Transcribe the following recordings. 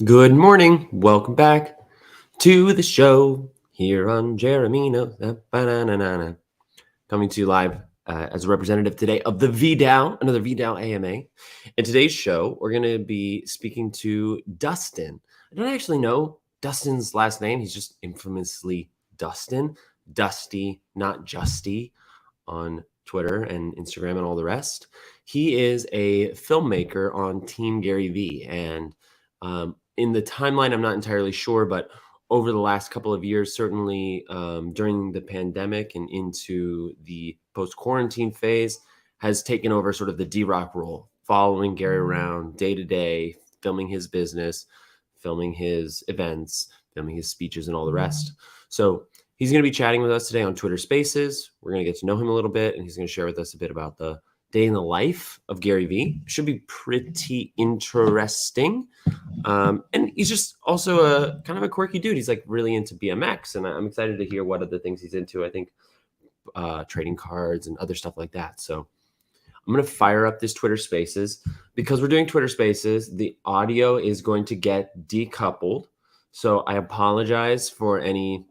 Good morning. Welcome back to the show here on Jeremino. Ba-na-na-na-na. Coming to you live as a representative today of the VeeDao, another VeeDao AMA. In today's show, we're going to be speaking to Dustin. I don't actually know Dustin's last name. He's just infamously Dustin. Dusty, not Justy, on Twitter and Instagram and all the rest. He is a filmmaker on Team GaryVee, and in the timeline, I'm not entirely sure, but over the last couple of years, certainly during the pandemic and into the post-quarantine phase, has taken over sort of the D-Rock role, following Gary around day to day, filming his business, filming his events, filming his speeches, and all the rest. So he's going to be chatting with us today on Twitter Spaces. We're going to get to know him a little bit, and he's going to share with us a bit about the day in the life of Gary Vee. Should be pretty interesting. And he's just also a kind of a quirky dude. He's like really into BMX, and I'm excited to hear what other things he's into. I think trading cards and other stuff like that. So I'm going to fire up this Twitter Spaces. Because we're doing Twitter Spaces, the audio is going to get decoupled. So I apologize for any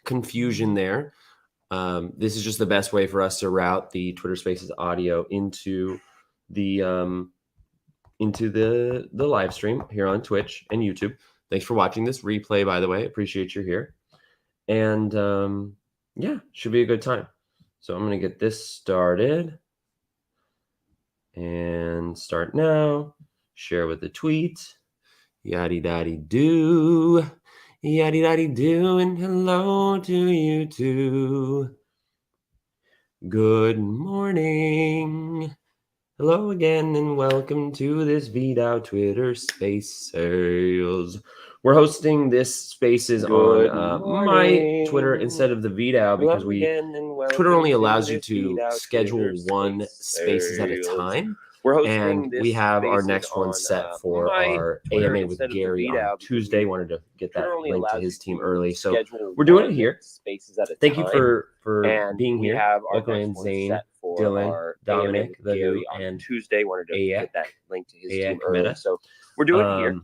confusion there. This is just the best way for us to route the Twitter Spaces audio into the live stream here on Twitch and YouTube. Thanks for watching this replay, by the way. Appreciate you here. And yeah, should be a good time. So I'm going to get this started. And start now. Share with the tweet. Yaddy daddy do. Yaddy daddy do. And hello to you too. Good morning. Hello again, and welcome to this VeeDao Twitter Spaces. We're hosting this Spaces on my Twitter instead of the VeeDao because Twitter only allows you to schedule one Spaces at a time. And we have our next one set for our AMA with Gary on Tuesday. Wanted to get that link to his team early, so we're doing it here. Thank you for being here. Welcome in, Zane, Dylan, Dominic, the Who, and Tuesday. Wanted to get that link to his team early, early, so we're doing it here.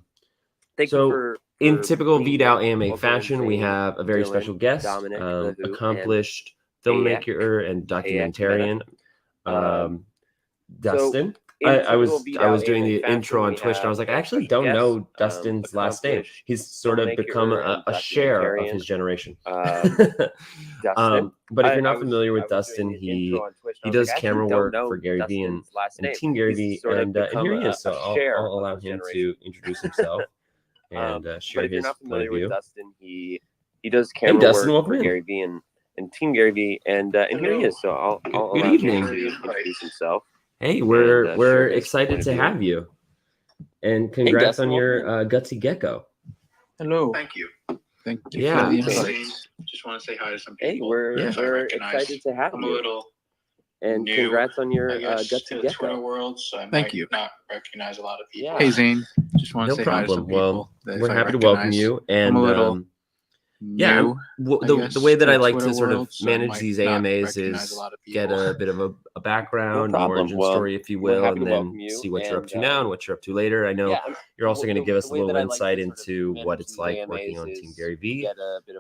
Thank you for in typical VeeDao AMA fashion, we have a very special guest, Dominic, accomplished filmmaker and documentarian, Dustin. I was doing the intro on Twitch, and I was like, I actually don't know Dustin's last name. He's sort of become a share of his generation. But if you're not familiar with Dustin, he does camera work for GaryVee and Team GaryVee, and here he is. So I'll allow him to introduce himself and share his point of view. He does camera work for GaryVee and Team GaryVee, and here he is. So I'll allow him to introduce himself. Hey, we're excited to have you, and congrats on your gutsy gecko. Hello. Thank you. Thank you. Yeah. Just want to say hi to some people. Hey, we're excited to have I'm you. a little and new, congrats on your I guess, gutsy to the gecko. Twitter world, so I Thank might you. not recognize a lot of people. Yeah. Hey Zane, just want to No say hi to some problem. people. Well, we're happy to welcome you, and I'm a little yeah, new, the way that I like Twitter to sort of world, so I manage might these not AMAs recognize is a lot of get people. a bit of a background, No an problem. origin Well, story, if you we're will, happy and to then welcome you, see what you're up and, to now and what you're up to later. I know you're also going to give us a little insight into what it's like working on Team GaryVee.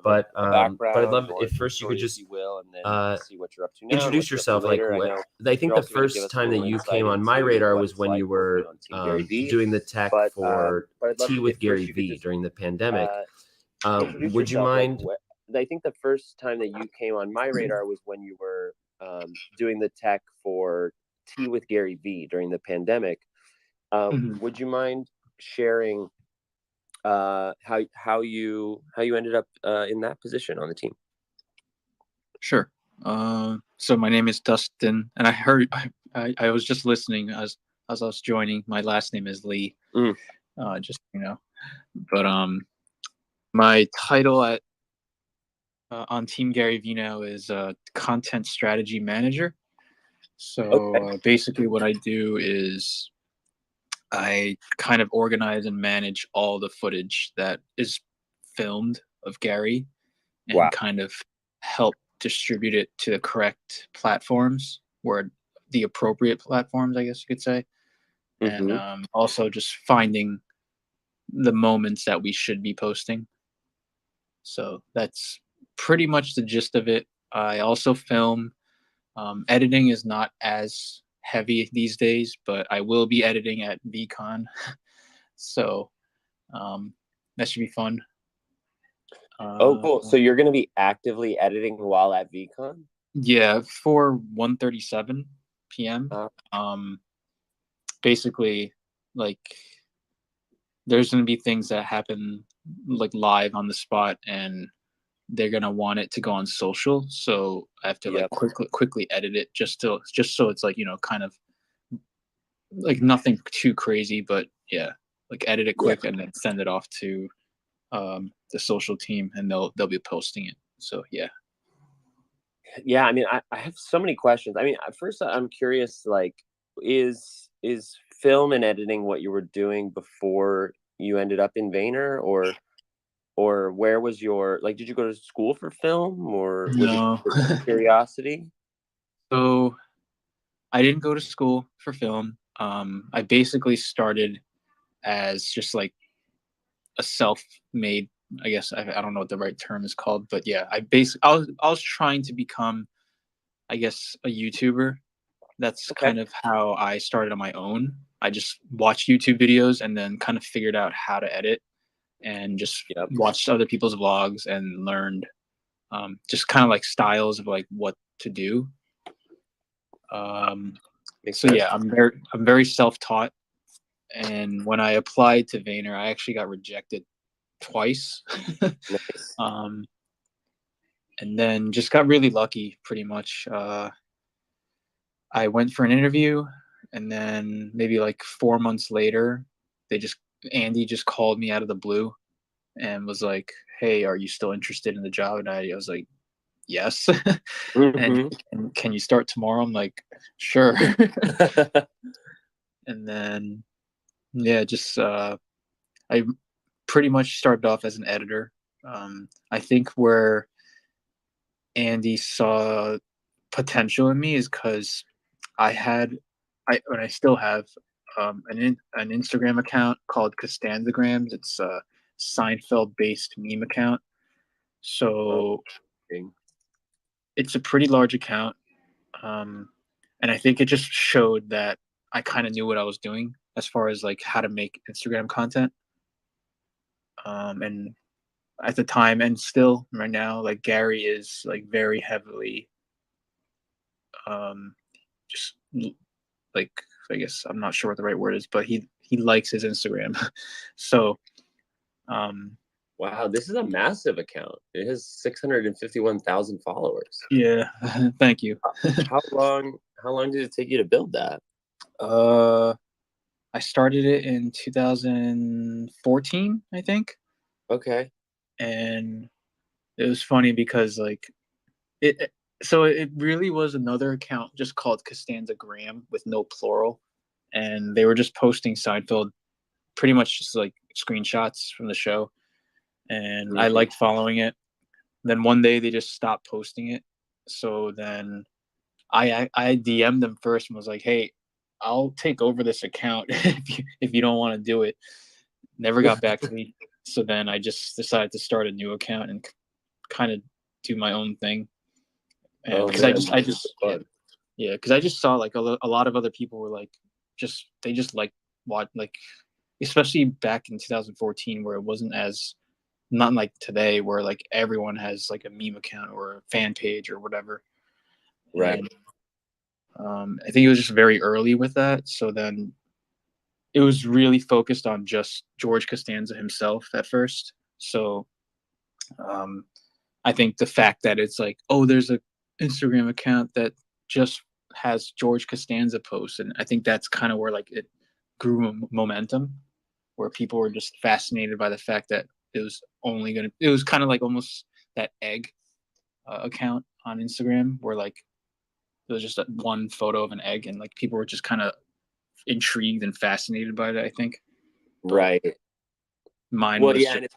But I'd love if first you could just see what you're up to now, introduce yourself. Like, I think the first time that you came on my radar was when you were doing the tech for Tea with GaryVee during the pandemic. Would you mind? I think the first time that you came on my radar was when you were doing the tech for Tea with GaryVee during the pandemic. Would you mind sharing how you ended up in that position on the team? Sure. So my name is Dustin, and I heard I was just listening as I was joining. My last name is Lee. Just but my title at on Team GaryVee now is content strategy manager. So basically what I do is I kind of organize and manage all the footage that is filmed of Gary and kind of help distribute it to the correct platforms, or the appropriate platforms, I guess you could say. And also just finding the moments that we should be posting. So that's pretty much the gist of it. I also film. Editing is not as heavy these days, but I will be editing at VCon. So that should be fun. Oh, cool. So you're going to be actively editing while at VCon? Yeah, for 1:37 p.m. Basically, like, there's going to be things that happen like live on the spot, and they're going to want it to go on social. So I have to like quickly edit it just so it's like, you know, kind of like nothing too crazy, but yeah, like edit it quick and then send it off to the social team, and they'll be posting it. So yeah. I mean, I have so many questions. I mean, at first I'm curious, like, is film and editing what you were doing before you ended up in Vayner, or where was your, like, did you go to school for film, or was No. it just curiosity? So I didn't go to school for film. I basically started as just like a self-made, I guess, I don't know what the right term is called, but yeah, I was trying to become, I guess, a YouTuber. That's kind of how I started on my own. I just watched YouTube videos and then kind of figured out how to edit, and just watched other people's vlogs and learned just kind of like styles of like what to do. So yeah, I'm very self-taught. And when I applied to Vayner, I actually got rejected twice. Nice. And then just got really lucky, pretty much. I went for an interview, and then maybe like 4 months later, Andy just called me out of the blue and was like, "Hey, are you still interested in the job?" And I was like, "Yes." And can you start tomorrow? I'm like, "Sure." And then just I pretty much started off as an editor. I think where Andy saw potential in me is because I still have an Instagram account called Costanzagrams. It's a Seinfeld-based meme account. So it's a pretty large account. And I think it just showed that I kind of knew what I was doing as far as like how to make Instagram content. And at the time, and still right now, like, Gary is like very heavily just like, I guess, I'm not sure what the right word is, but he likes his Instagram. So wow, this is a massive account. It has 651,000 followers. Yeah. Thank you. How long did it take you to build that? I started it in 2014, I think. Okay. And it was funny because like it really was another account just called Costanzagram with no plural, and they were just posting Seinfeld, pretty much just like screenshots from the show, and I liked following it. Then one day they just stopped posting it, so then I DM'd them first and was like, "Hey, I'll take over this account if you don't want to do it." Never got back to me. So then I just decided to start a new account and kind of do my own thing. Because I just saw like a lot of other people were like, they just like what, like, especially back in 2014 where it wasn't as, not like today where like everyone has like a meme account or a fan page or whatever. Right. And, I think it was just very early with that. So then it was really focused on just George Costanza himself at first. So I think the fact that it's like, oh, there's a Instagram account that just has George Costanza posts, and I think that's kind of where like it grew momentum, where people were just fascinated by the fact that it was kind of like almost that egg account on Instagram, where like it was just one photo of an egg, and like people were just kind of intrigued and fascinated by it, I think. Right. Mine was and it's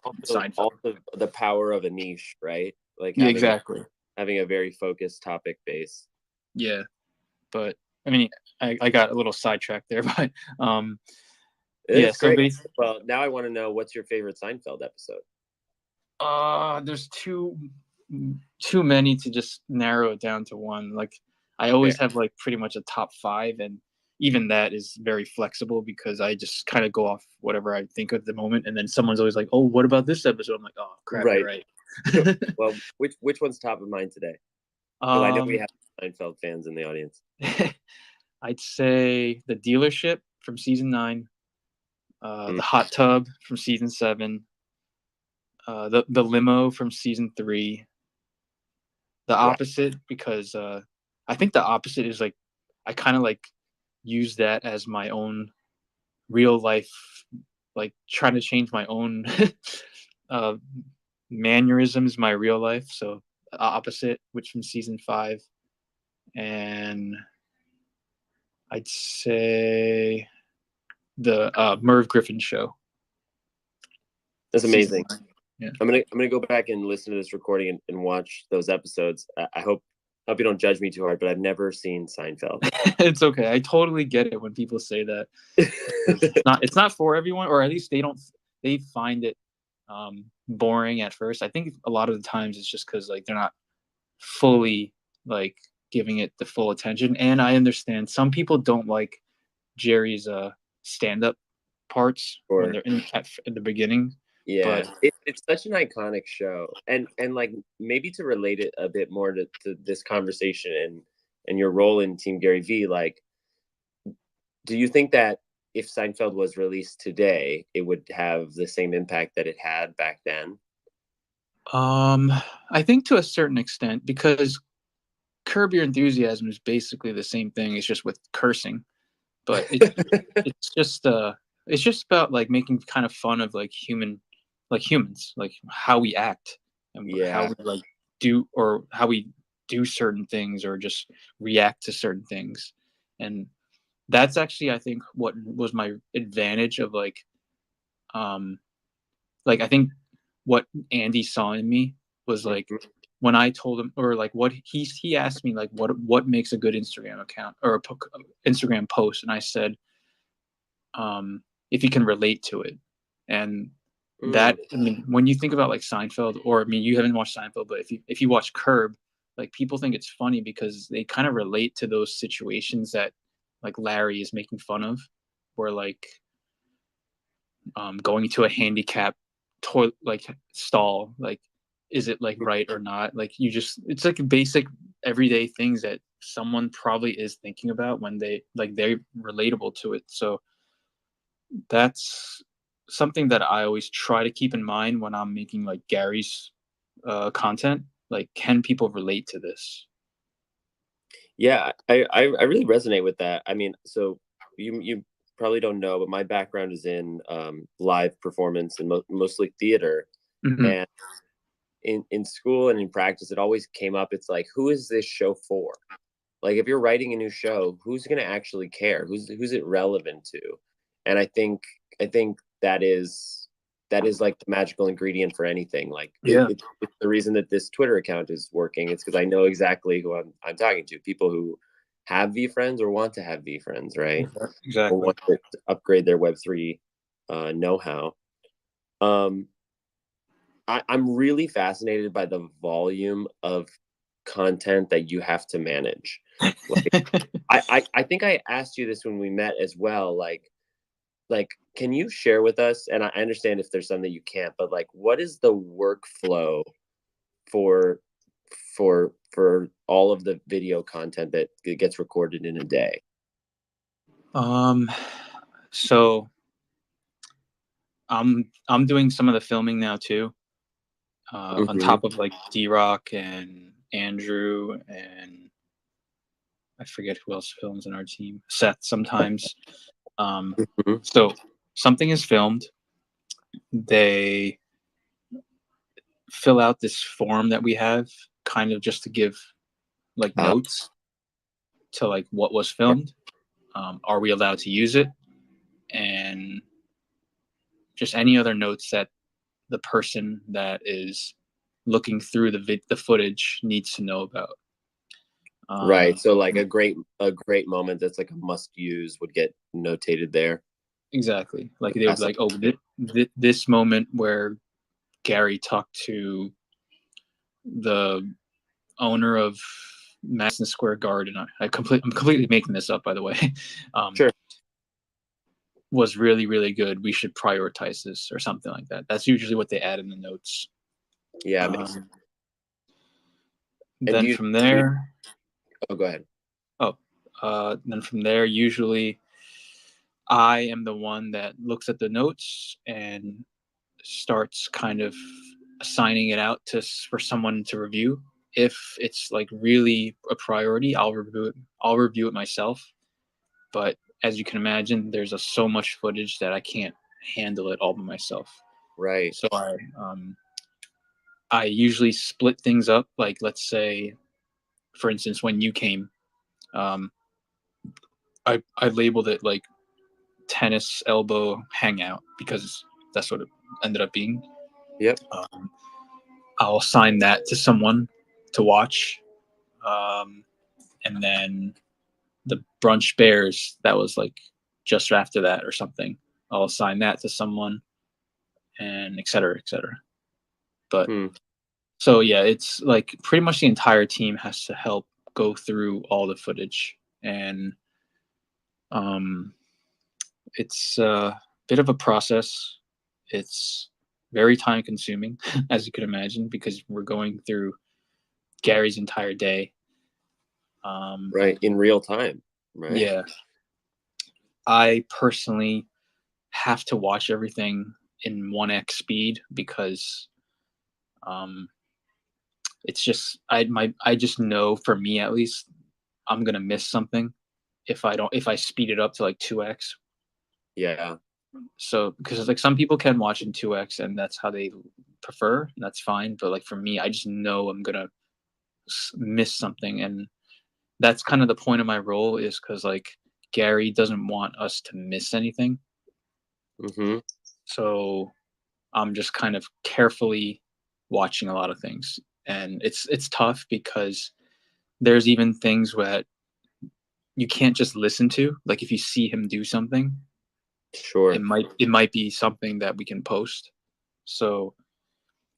also the power of a niche, right? Like exactly, having a very focused topic base. Yeah, but I mean, I got a little sidetracked there, but Yeah, so great. Well, now I want to know, what's your favorite Seinfeld episode? There's too many to just narrow it down to one. Like, I always have like pretty much a top 5, and even that is very flexible because I just kind of go off whatever I think at the moment, and then someone's always like, "Oh, what about this episode?" I'm like, "Oh, crap, you're right." Well, which one's top of mind today? Because I know we have Seinfeld fans in the audience. I'd say the dealership from season 9, the hot tub from season 7, the limo from season 3. The opposite, because I think the opposite is like, I kind of like use that as my own real life, like trying to change my own mannerisms, my real life. So the opposite, which from season 5, and I'd say the Merv Griffin show. That's amazing. Yeah. I'm gonna go back and listen to this recording and watch those episodes. I hope you don't judge me too hard, but I've never seen Seinfeld. It's okay. I totally get it when people say that. It's not for everyone, or at least they find it boring at first. I think a lot of the times it's just because like they're not fully like giving it the full attention. And I understand some people don't like Jerry's stand-up parts when they're in the beginning. Yeah, but it's such an iconic show, and like, maybe to relate it a bit more to this conversation and your role in Team GaryVee, like, do you think that if Seinfeld was released today, it would have the same impact that it had back then? I think to a certain extent, because Curb Your Enthusiasm is basically the same thing. It's just with cursing, but it's just about like making kind of fun of like humans, like how we act and how we like do, or how we do certain things, or just react to certain things. And that's actually, I think, what was my advantage of like I think what Andy saw in me was like, when I told him, or like what he asked me, like what makes a good Instagram account or a Instagram post, and I said, if you can relate to it. And that, I mean, when you think about like Seinfeld, or I mean, you haven't watched Seinfeld, but if you watch Curb, like people think it's funny because they kind of relate to those situations that like Larry is making fun of, where like going to a handicap toilet like stall, like, is it like right or not? Like, it's like basic everyday things that someone probably is thinking about when they're relatable to it. So that's something that I always try to keep in mind when I'm making like Gary's content. Like, can people relate to this? Yeah, I really resonate with that. I mean, so you probably don't know, but my background is in live performance and mostly theater. And in school and in practice, it always came up. It's like, who is this show for? Like, if you're writing a new show, who's going to actually care? Who's it relevant to? And I think that is like the magical ingredient for anything. Like, it's the reason that this Twitter account is working. It's because I know exactly who I'm talking to. People who have V friends or want to have V friends, right? Exactly. Or want to upgrade their Web3 know-how. I'm really fascinated by the volume of content that you have to manage. Like, I think I asked you this when we met as well. Like, can you share with us, and I understand if there's some that you can't, but like, what is the workflow for all of the video content that gets recorded in a day? So I'm doing some of the filming now too. On top of like D-Rock and Andrew, and I forget who else films in our team, Seth sometimes. So something is filmed, they fill out this form that we have, kind of just to give like notes to like what was filmed. Are we allowed to use it? And just any other notes that the person that is looking through the footage needs to know about. Right. So like a great moment that's like a must use would get notated there. Exactly. Like they would be like, oh, this moment where Gary talked to the owner of Madison Square Garden. I'm completely making this up, by the way. Sure. Was really, really good. We should prioritize this or something like that. That's usually what they add in the notes. Yeah. Then from there. Oh, go ahead. Then from there, usually I am the one that looks at the notes and starts kind of assigning it out for someone to review. If it's like really a priority, I'll review it myself. But as you can imagine, there's so much footage that I can't handle it all by myself. Right. So I usually split things up. Like, let's say, for instance, when you came, I labeled it like tennis elbow hangout because that's what it ended up being. Yep. I'll assign that to someone to watch. And then the brunch bears, that was like just after that or something. I'll assign that to someone, and et cetera, et cetera. But so yeah, it's like pretty much the entire team has to help go through all the footage, and it's a bit of a process. It's very time consuming, as you can imagine, because we're going through Gary's entire day. Right, in real time. Right. Yeah. I personally have to watch everything in 1x speed because it's just I just know, for me at least, I'm gonna miss something if I speed it up to like 2x. Yeah. So because like some people can watch in 2x and that's how they prefer, and that's fine. But like for me, I just know I'm gonna miss something, and that's kind of the point of my role, is because like Gary doesn't want us to miss anything. Mm-hmm. So I'm just kind of carefully watching a lot of things, and it's tough because there's even things that you can't just listen to. Like if you see him do something, sure, it might be something that we can post. So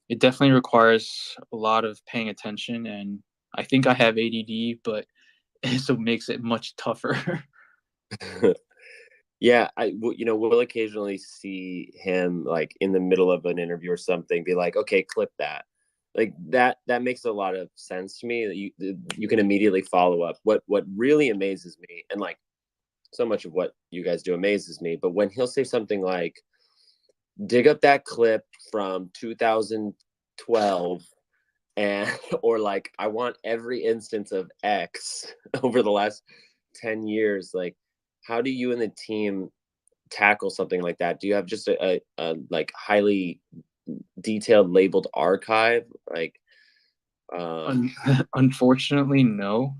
it definitely requires a lot of paying attention, and I think I have ADD, but so it makes it much tougher. Yeah, we'll occasionally see him like in the middle of an interview or something, be like, okay, clip that. Like that makes a lot of sense to me, that you can immediately follow up. What really amazes me, and like so much of what you guys do amazes me, but when he'll say something like, dig up that clip from 2012, and or like, I want every instance of X over the last 10 years, like, how do you and the team tackle something like that? Do you have just a like highly detailed labeled archive? Like, Unfortunately, no.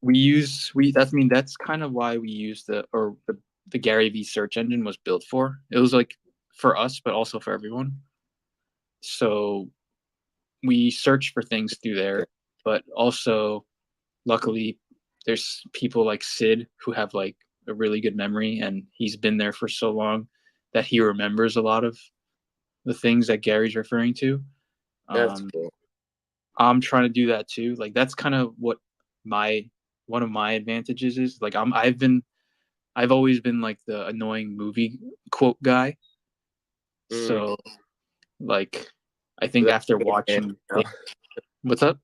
That's kind of why we use the GaryVee search engine was built for. It was like for us, but also for everyone. So we search for things through there, but also luckily there's people like Sid who have like a really good memory, and he's been there for so long that he remembers a lot of the things that Gary's referring to. that's cool. I'm trying to do that too. Like that's kind of what one of my advantages is. Like I've always been like the annoying movie quote guy. So like I think after watching what's up?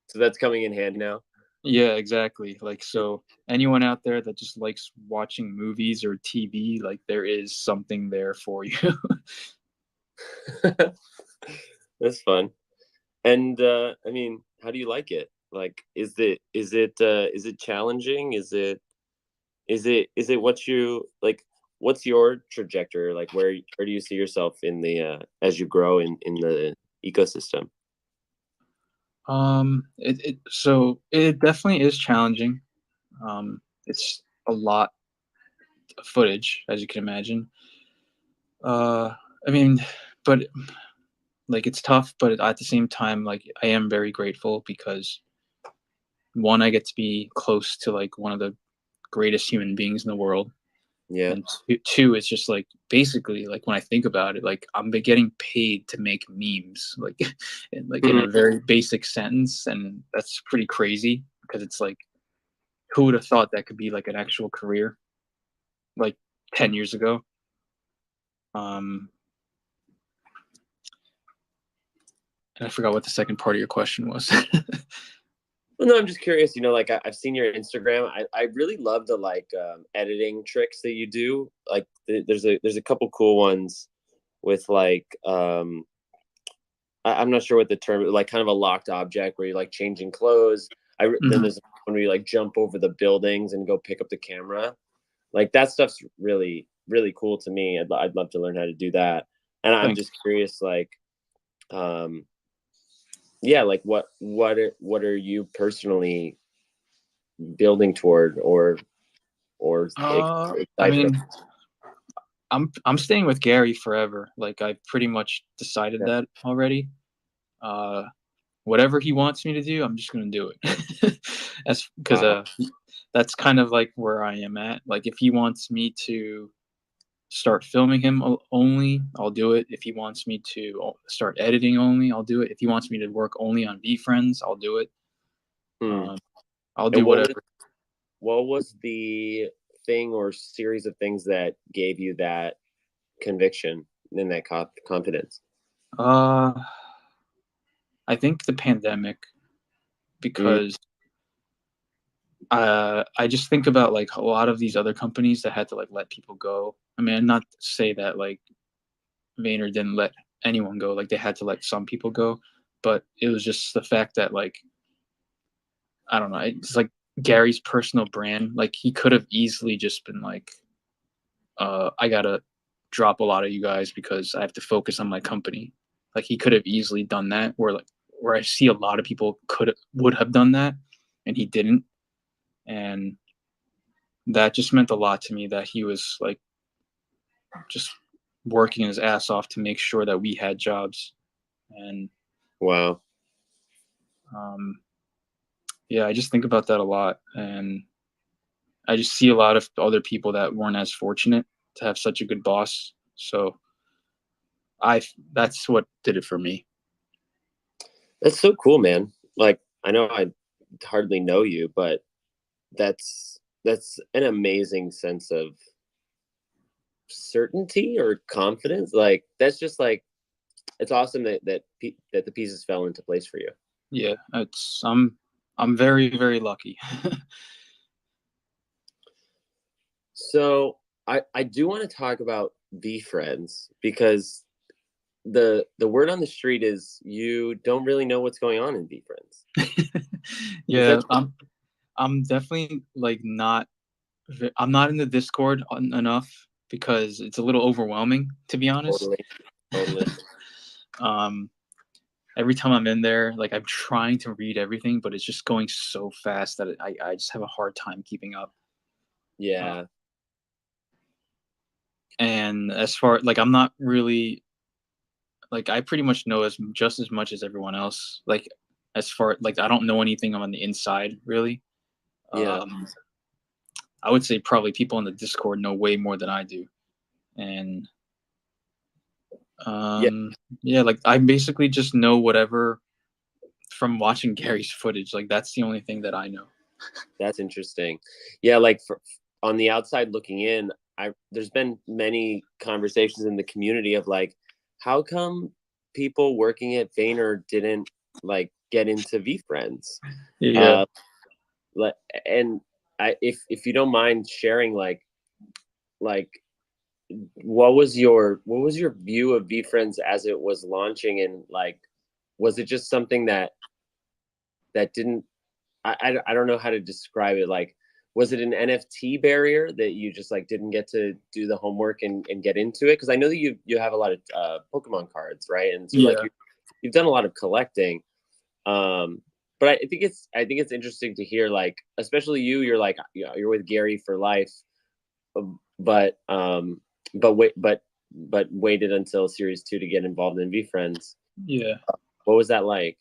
So that's coming in handy now. Yeah, exactly. Like, so anyone out there that just likes watching movies or TV, like there is something there for you. That's fun. And I mean, how do you like it? Like, is it challenging? Is it what you like? What's your trajectory? Like, where do you see yourself in the as you grow in the ecosystem? So it definitely is challenging. It's a lot of footage, as you can imagine. I mean, but like it's tough, but at the same time, like I am very grateful because one, I get to be close to like one of the greatest human beings in the world. Yeah. And two, it's just like basically like when I think about it, like I'm getting paid to make memes, like in a very basic sentence, and that's pretty crazy because it's like, who would have thought that could be like an actual career, like 10 years ago? And I forgot what the second part of your question was. Well, no, I'm just curious. Like I've seen your Instagram. I really love the like editing tricks that you do. Like there's a couple cool ones with like I'm not sure what the term, like kind of a locked object where you're like changing clothes. Then there's one where you like jump over the buildings and go pick up the camera. Like that stuff's really really cool to me. I'd love to learn how to do that. And I'm just curious, like yeah, like what are you personally building toward or I mean, I'm staying with Gary forever. Like I pretty much decided that already. Whatever he wants me to do, I'm just gonna do it. That's because that's kind of like where I am at. Like if he wants me to start filming him only, I'll do it. If he wants me to start editing only, I'll do it. If he wants me to work only on VeeFriends, I'll do it. I'll do whatever. What was the thing or series of things that gave you that conviction and that confidence? I think the pandemic, because I just think about like a lot of these other companies that had to like let people go. I mean, not to say that like Vayner didn't let anyone go, like they had to let some people go, but it was just the fact that like, I don't know, it's like Gary's personal brand. Like he could have easily just been like, I gotta drop a lot of you guys because I have to focus on my company. Like he could have easily done that, where I see a lot of people would have done that, and he didn't. And that just meant a lot to me that he was like just working his ass off to make sure that we had jobs. And wow. Yeah, I just think about that a lot, and I just see a lot of other people that weren't as fortunate to have such a good boss. So that's what did it for me. That's so cool, man. Like I know I hardly know you, but that's an amazing sense of certainty or confidence. Like that's just like, it's awesome that the pieces fell into place for you. Yeah, I'm very, very lucky. So I do want to talk about VeeFriends because the word on the street is you don't really know what's going on in VeeFriends. Yeah, I'm definitely like I'm not in the Discord enough because it's a little overwhelming, to be honest. Totally. Every time I'm in there, like I'm trying to read everything, but it's just going so fast that I just have a hard time keeping up. Yeah. And as far like I'm not really like I pretty much know just as much as everyone else. Like as far like I don't know anything on the inside really. Yeah. I would say probably people in the Discord know way more than I do. And yeah, like I basically just know whatever from watching Gary's footage. Like that's the only thing that I know. That's interesting. Yeah, like on the outside looking in, there's been many conversations in the community of like, how come people working at Vayner didn't like get into VeeFriends? Yeah. And if you don't mind sharing, like what was your view of VeeFriends as it was launching, and like was it just something that didn't, I don't know how to describe it, like was it an NFT barrier that you just like didn't get to do the homework and get into it? Because I know that you have a lot of Pokemon cards, right? And so like you've done a lot of collecting. But I think it's interesting to hear, like, especially you're like, you're with Gary for life, but waited until series 2 to get involved in VeeFriends. Yeah. What was that like?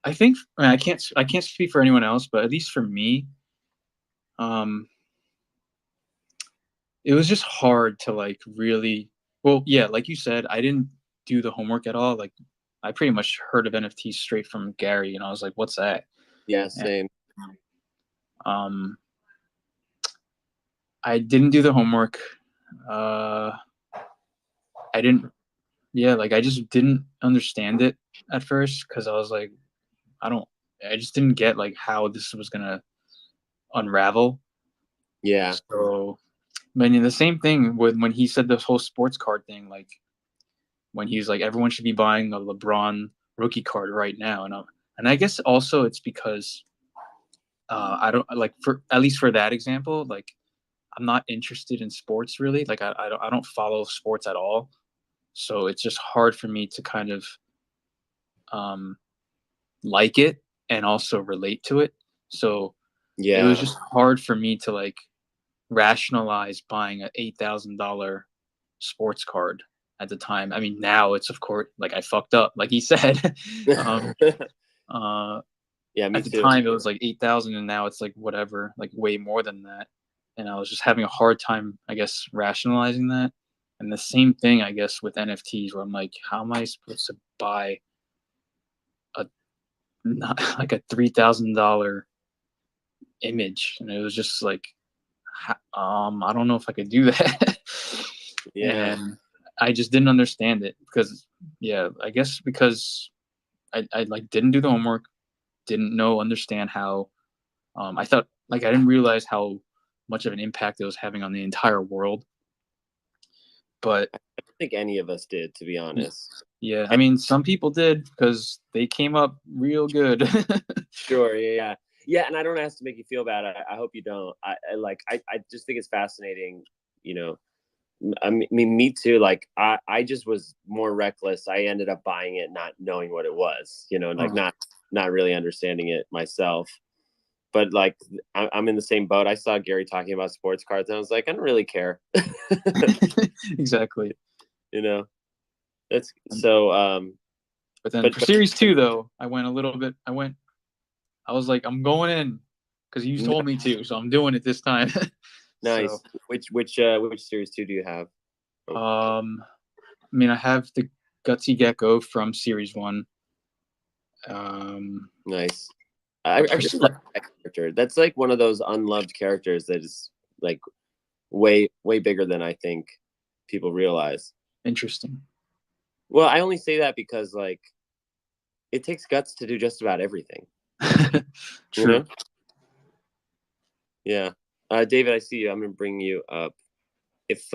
I think I can't speak for anyone else, but at least for me, it was just hard to like really, well, yeah, like you said, I didn't do the homework at all. Like I pretty much heard of NFTs straight from Gary, and I was like, what's that? Yeah, same. And, I didn't do the homework. I didn't, yeah, like I just didn't understand it at first because I was like, I just didn't get like how this was gonna unravel. Yeah. So, I mean, the same thing with when he said this whole sports card thing, like when he was like, everyone should be buying a LeBron rookie card right now, and I guess also it's because I don't like, for at least for that example, like I'm not interested in sports really. Like I don't follow sports at all, so it's just hard for me to kind of like it and also relate to it. So it was just hard for me to like rationalize buying a $8,000 sports card at the time. I mean, now it's, of course, like I fucked up, like he said. Yeah, me at the too. time it was like 8,000, and now it's like whatever, like way more than that. And I was just having a hard time, I guess, rationalizing that. And the same thing, I guess, with NFTs, where I'm like, how am I supposed to buy not like a $3,000 image? And it was just like, I don't know if I could do that. Yeah. And I just didn't understand it because, yeah, I guess because I like didn't do the homework, didn't understand how. I thought, like, I didn't realize how much of an impact it was having on the entire world. But I don't think any of us did, to be honest. Yeah, I mean, some people did because they came up real good. Sure, yeah. And I don't ask to make you feel bad. I hope you don't. I just think it's fascinating. You know, I mean, me too. Like, I just was more reckless. I ended up buying it, not knowing what it was. You know, like not really understanding it myself. But like, I'm in the same boat. I saw Gary talking about sports cards, and I was like, I don't really care. Exactly. You know, that's so. But then for Series 2, though, I was like, I'm going in because you told me to, so I'm doing it this time. Nice. So, which Series 2 do you have? I mean, I have the Gutsy Gecko from Series 1. Nice. I actually like that character. That's like one of those unloved characters that is like way bigger than I think people realize. Interesting. Well, I only say that because like it takes guts to do just about everything. True. You know? Yeah. David, I see you. I'm gonna bring you up. If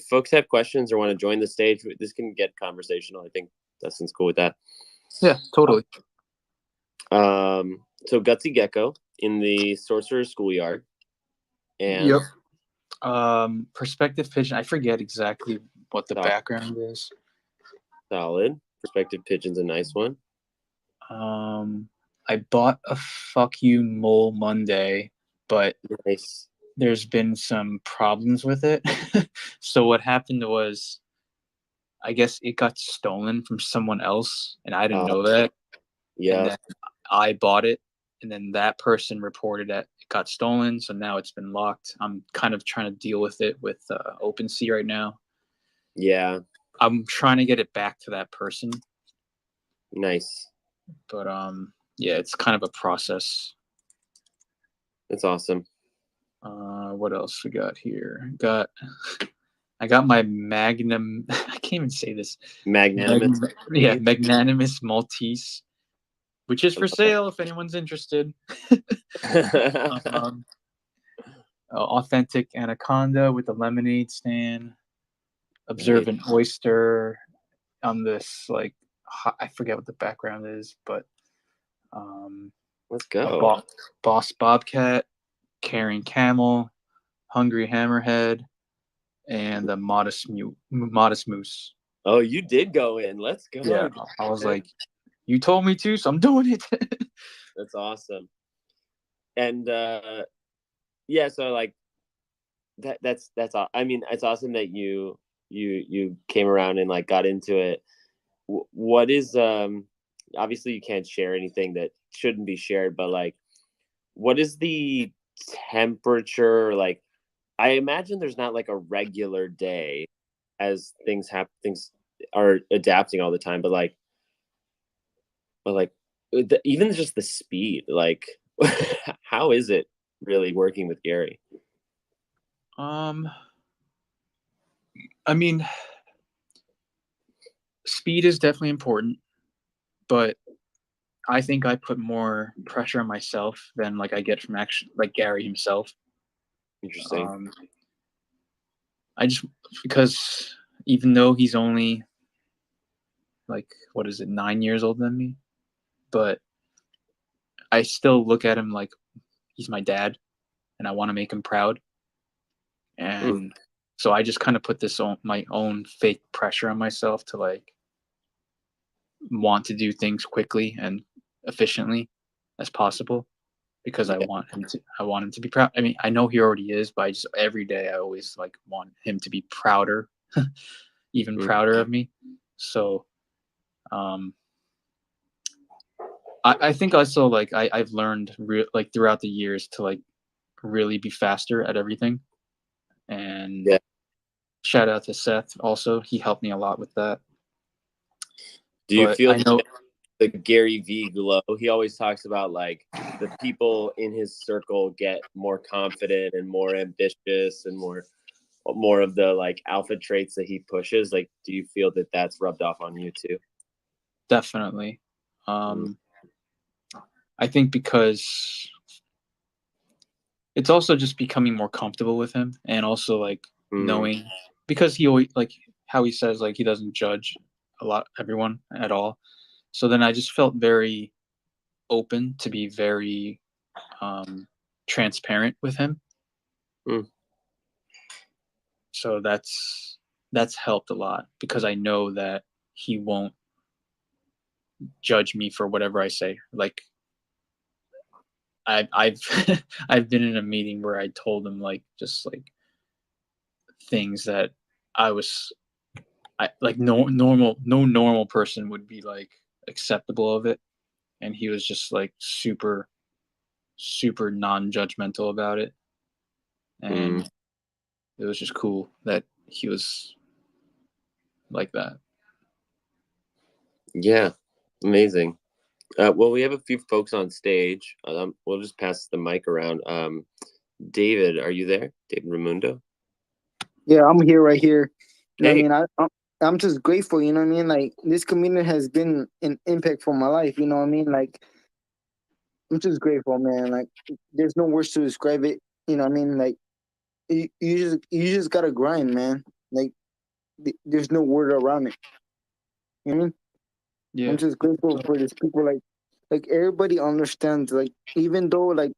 folks have questions or want to join the stage, this can get conversational. I think Dustin's cool with that. Yeah, totally. So Gutsy Gecko in the Sorcerer's Schoolyard. And yep. Perspective Pigeon. I forget exactly what the background is. Solid. Perspective Pigeon's a nice one. I bought a Fuck You Mole Monday, but nice. There's been some problems with it. So what happened was, I guess it got stolen from someone else, and I didn't know that. Yeah. And then I bought it, and then that person reported that it got stolen, so now it's been locked. I'm kind of trying to deal with it with OpenSea right now. Yeah. I'm trying to get it back to that person. Nice. But yeah, it's kind of a process. That's awesome. What else we got here? I got my Magnum. I can't even say this. Magnanimous. Magnanimous Maltese, which is for sale if anyone's interested. Authentic Anaconda with a lemonade stand. Observant Oyster on this, like, I forget what the background is, but let's go. Boss Bobcat, Carrying Camel, Hungry Hammerhead, and the Modest Moose. Oh, you did go in. Let's go. Yeah, I was like, you told me to, so I'm doing it. That's awesome. And yeah, so like that's I mean, it's awesome that you came around and like got into it. What is obviously you can't share anything that shouldn't be shared, but like what is the temperature, like I imagine there's not like a regular day as things happen. Things are adapting all the time, but even just the speed, like, how is it really working with Gary? I mean, speed is definitely important, but I think I put more pressure on myself than like I get from like Gary himself. Interesting. I just, because even though he's only like, what is it, 9 years older than me, but I still look at him like he's my dad, and I want to make him proud. And so I just kind of put my own fake pressure on myself to like want to do things quickly and efficiently as possible, because I want him to be proud. I mean, I know he already is, but every day I always like want him to be prouder, even prouder of me. So, I think also like I've learned like throughout the years to like really be faster at everything. And shout out to Seth also. He helped me a lot with that. Do you feel the GaryVee glow? He always talks about like the people in his circle get more confident and more ambitious and more of the like alpha traits that he pushes. Like, do you feel that that's rubbed off on you too? Definitely. I think because it's also just becoming more comfortable with him, and also like knowing, because he always, like how he says, like he doesn't judge everyone at all. So then I just felt very open to be very transparent with him. So that's helped a lot, because I know that he won't judge me for whatever I say. Like I've I've been in a meeting where I told him like just like things that no normal person would be like acceptable of it, and he was just like super non-judgmental about it, and it was just cool that he was like that. Yeah, amazing. Well, we have a few folks on stage. We'll just pass the mic around. David, are you there? David Raimundo? Yeah, I'm here, right here. You know what I mean? I'm just grateful, you know what I mean? Like, this community has been an impact for my life, you know what I mean? Like, I'm just grateful, man. Like, there's no words to describe it, you know what I mean? Like, you just gotta grind, man. Like, there's no word around it. You know what I mean? Yeah. I'm just grateful for these people. Like everybody understands. Like, even though like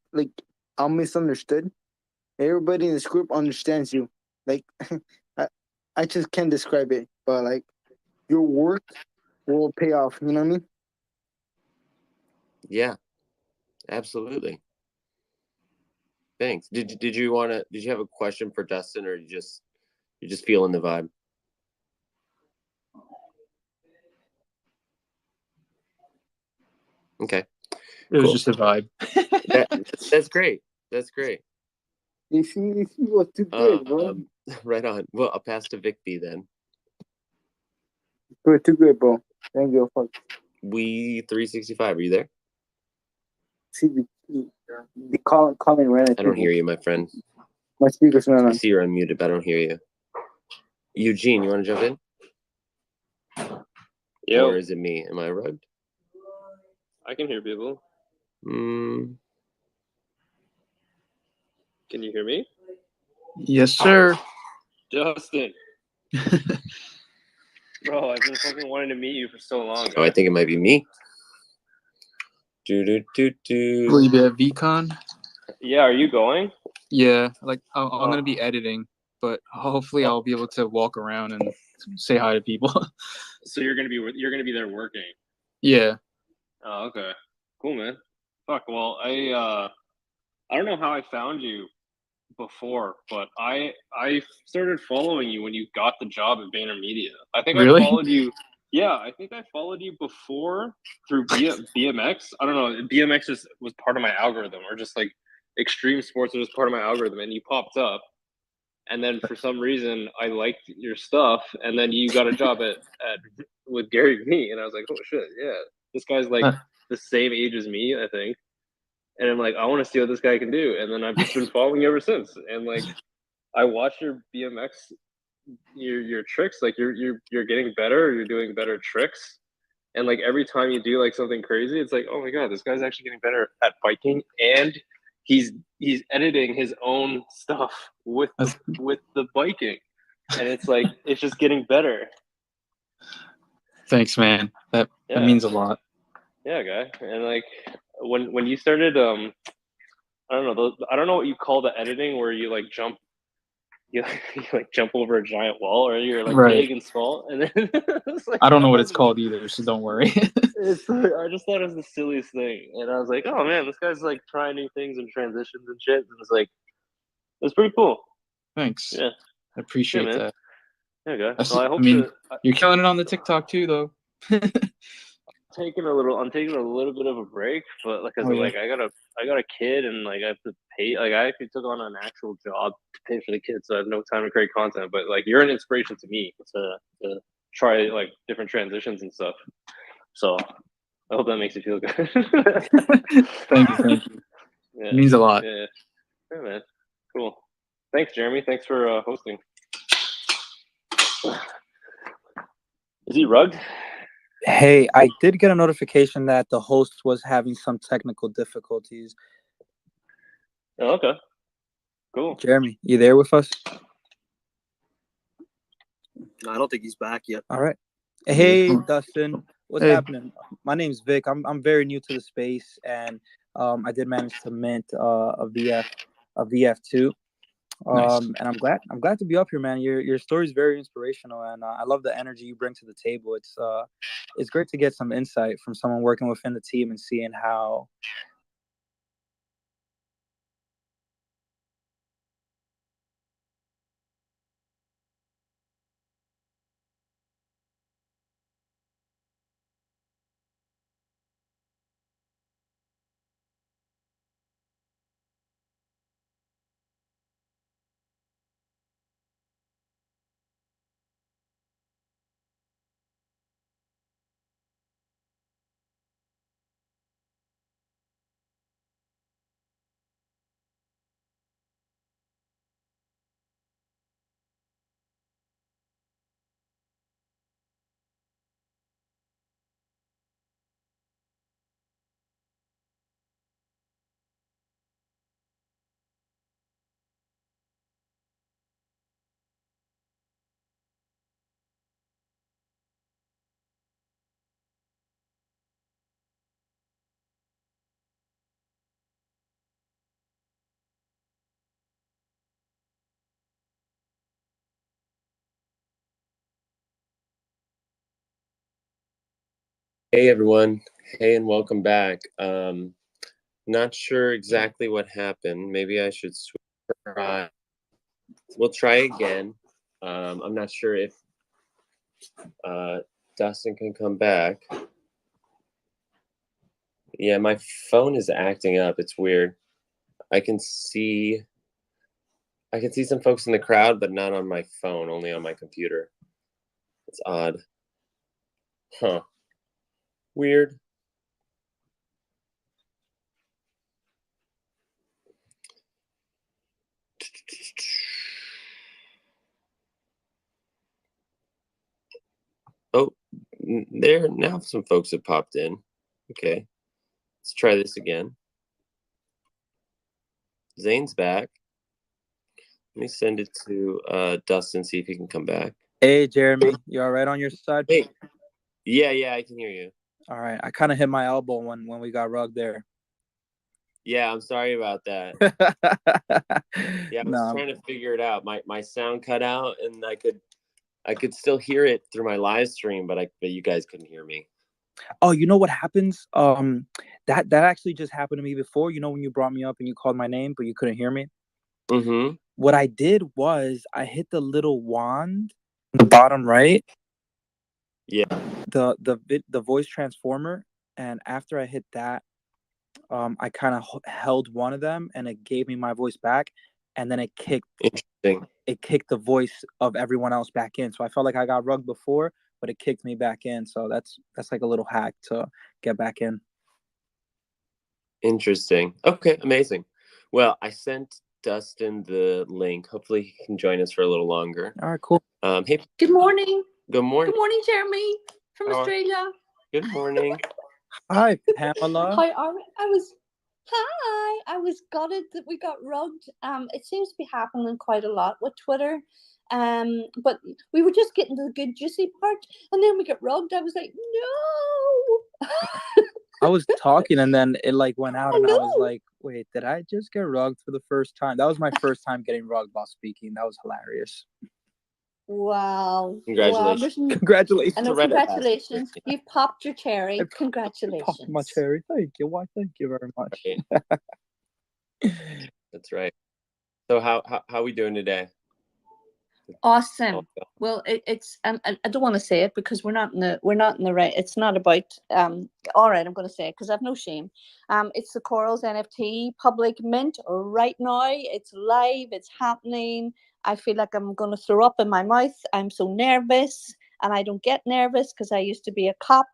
I'm misunderstood, everybody in this group understands you. Like, I just can't describe it, but like your work will pay off. You know what I mean? Yeah, absolutely. Thanks. Did you have a question for Dustin, or you're just feeling the vibe? Okay. It was just a vibe. That's great. That's great. You see what's too good, bro. Right on. Well, I'll pass to Vic B then. We're too good, bro. Thank you. Fuck. We 365. Are you there? See the calling right. I don't hear you, my friend. My speaker's not on. I see you're unmuted, but I don't hear you. Eugene, you want to jump in? Yo. Or is it me? Am I rugged? I can hear people. Can you hear me? Yes, sir. Justin. Bro, I've been fucking wanting to meet you for so long. Oh, I think it might be me. Will you be at VCon? Yeah, are you going? Yeah, like I'm gonna be editing, but hopefully I'll be able to walk around and say hi to people. So you're gonna be there working? Yeah. Oh, okay. Cool, man. Fuck. Well, I don't know how I found you before, but I started following you when you got the job at VaynerMedia. I think Really? I followed you. Yeah, I think I followed you before through BMX. I don't know. BMX was part of my algorithm, or just like extreme sports was just part of my algorithm, and you popped up. and then for some reason I liked your stuff, and then you got a job at with GaryVee, and I was like, oh shit, yeah, this guy's like the same age as me, I think. And I'm like, I want to see what this guy can do. And then I've just been following you ever since. And like, I watch your BMX, your tricks. Like you're getting better. You're doing better tricks. And like every time you do like something crazy, it's like, oh my god, this guy's actually getting better at biking, and he's editing his own stuff with the biking, and it's like it's just getting better. Thanks, man. That means a lot. Yeah, guy. And like when you started, I don't know what you call the editing where you like jump. You like jump over a giant wall, or you're like big and small, and then it's like, I don't know what it's called either, so don't worry. I just thought it was the silliest thing, and I was like, oh man, this guy's like trying new things and transitions and shit, and it's like, it's pretty cool. Thanks. Yeah, I appreciate that. Yeah, guy. Well, you're killing it on the TikTok too, though. I'm taking a little bit of a break, but like, like I got a kid, and like I have to pay. Like I actually took on an actual job to pay for the kid, so I have no time to create content. But like, you're an inspiration to me to try like different transitions and stuff. So I hope that makes you feel good. Thank you. Yeah. It means a lot. Yeah, man. Cool. Thanks, Jeremy. Thanks for hosting. Is he rugged? Hey, I did get a notification that the host was having some technical difficulties. Oh, okay. Cool. Jeremy, you there with us? No, I don't think he's back yet. All right. Hey, Dustin. What's happening? My name's Vic. I'm very new to the space, and I did manage to mint a VF2. Nice. And I'm glad to be up here, man. Your story is very inspirational, and I love the energy you bring to the table. It's great to get some insight from someone working within the team and seeing how. Hey everyone. Hey and welcome back. Not sure exactly what happened. Maybe I should try. We'll try again. I'm not sure if Dustin can come back. Yeah, my phone is acting up. It's weird. I can see some folks in the crowd, but not on my phone, only on my computer. It's odd. Huh. Weird. Oh, there now some folks have popped in. Okay. Let's try this again. Zane's back. Let me send it to Dustin, see if he can come back. Hey, Jeremy, you all right on your side? Hey. Yeah, I can hear you. All right. I kind of hit my elbow when we got rugged there. Yeah, I'm sorry about that. Yeah, I was trying to figure it out. My sound cut out, and I could still hear it through my live stream, but you guys couldn't hear me. Oh, you know what happens? That actually just happened to me before. You know, when you brought me up and you called my name, but you couldn't hear me. Mm-hmm. What I did was I hit the little wand, the bottom right. Yeah. The voice transformer, and after I hit that, I kind of held one of them, and it gave me my voice back. and then it kicked Interesting. the voice of everyone else back in. So I felt like I got rugged before, but it kicked me back in. So that's like a little hack to get back in. Interesting. Okay, amazing. Well, I sent Dustin the link. Hopefully he can join us for a little longer. All right, cool. Hey. Good morning. Good morning. Good morning, Jeremy from Australia. Good morning. Hi, Pamela. Hi, I was gutted that we got rugged. It seems to be happening quite a lot with Twitter. But we were just getting to the good juicy part, and then we got rugged. I was like, no. I was talking, and then it like went out, and I was like, wait, did I just get rugged for the first time? That was my first time getting rugged while speaking. That was hilarious. Wow. Congratulations. Wow. Congratulations. I know, congratulations. You've popped your cherry. Congratulations. Popped my cherry. Thank you. Why, thank you very much. Right. That's right. So how are we doing today? Awesome. Well, it's I don't want to say it because we're not in the right. It's not about all right, I'm going to say it because I've no shame. It's the Corals NFT public mint right now. It's live. It's happening. I feel like I'm going to throw up in my mouth. I'm so nervous, and I don't get nervous because I used to be a cop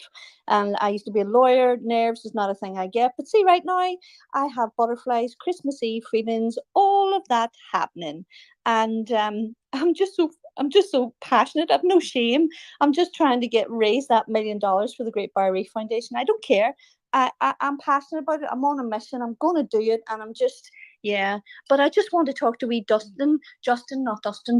and I used to be a lawyer. Nerves is not a thing I get. But see, right now I have butterflies, Christmas Eve feelings, all of that happening, and I'm just so passionate. I've no shame. I'm just trying to raise that $1 million for the Great Barrier Reef Foundation. I don't care. I'm passionate about it. I'm on a mission. I'm going to do it, and I'm just. Yeah, but I just want to talk to wee Justin, not Justin,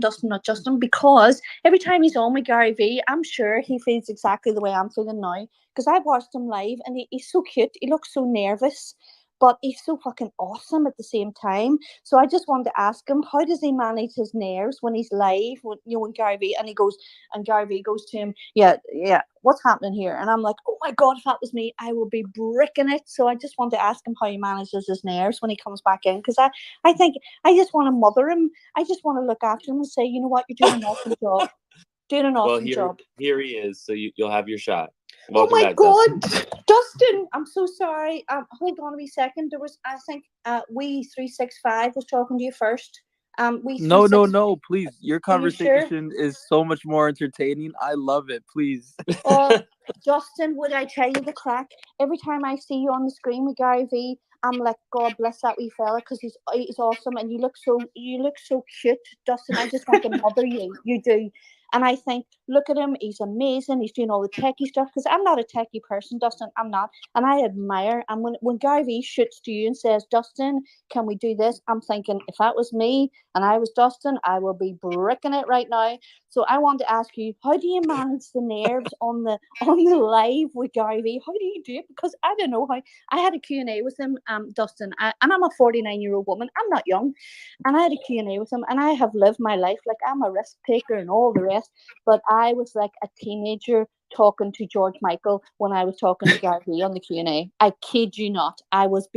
because every time he's on with GaryVee, I'm sure he feels exactly the way I'm feeling now. Because I've watched him live, and he's so cute. He looks so nervous, but he's so fucking awesome at the same time. So I just wanted to ask him, how does he manage his nerves when he's live, when GaryVee, and GaryVee goes to him, yeah, what's happening here? And I'm like, oh my God, if that was me, I will be bricking it. So I just want to ask him how he manages his nerves when he comes back in, because I think I just want to mother him. I just want to look after him and say, you know what, you're doing an awesome job. Doing an awesome job. Here he is, so you'll have your shot. Welcome oh my back, God, Dustin! I'm so sorry. Hold on a wee second. There was, I think, We365 was talking to you first. No, please. Your conversation is so much more entertaining. I love it. Please. Justin, would I tell you the crack? Every time I see you on the screen with GaryVee, I'm like, God bless that wee fella, because he's awesome, and you look so cute, Dustin. I just want to mother you. You do. And I think, look at him, he's amazing. He's doing all the techie stuff, because I'm not a techie person, Dustin. I'm not. And I admire. And when GaryVee shoots to you and says, Dustin, can we do this? I'm thinking, if that was me and I was Dustin, I will be bricking it right now. So I want to ask you, how do you manage the nerves on the live with GaryVee? How do you do it? Because I don't know how. I had a Q&A with him, Dustin, and I'm a 49-year-old woman. I'm not young. And I had a Q&A with him, and I have lived my life like I'm a risk taker and all the rest. But I was like a teenager talking to George Michael when I was talking to GaryVee on the Q&A. I kid you not. I was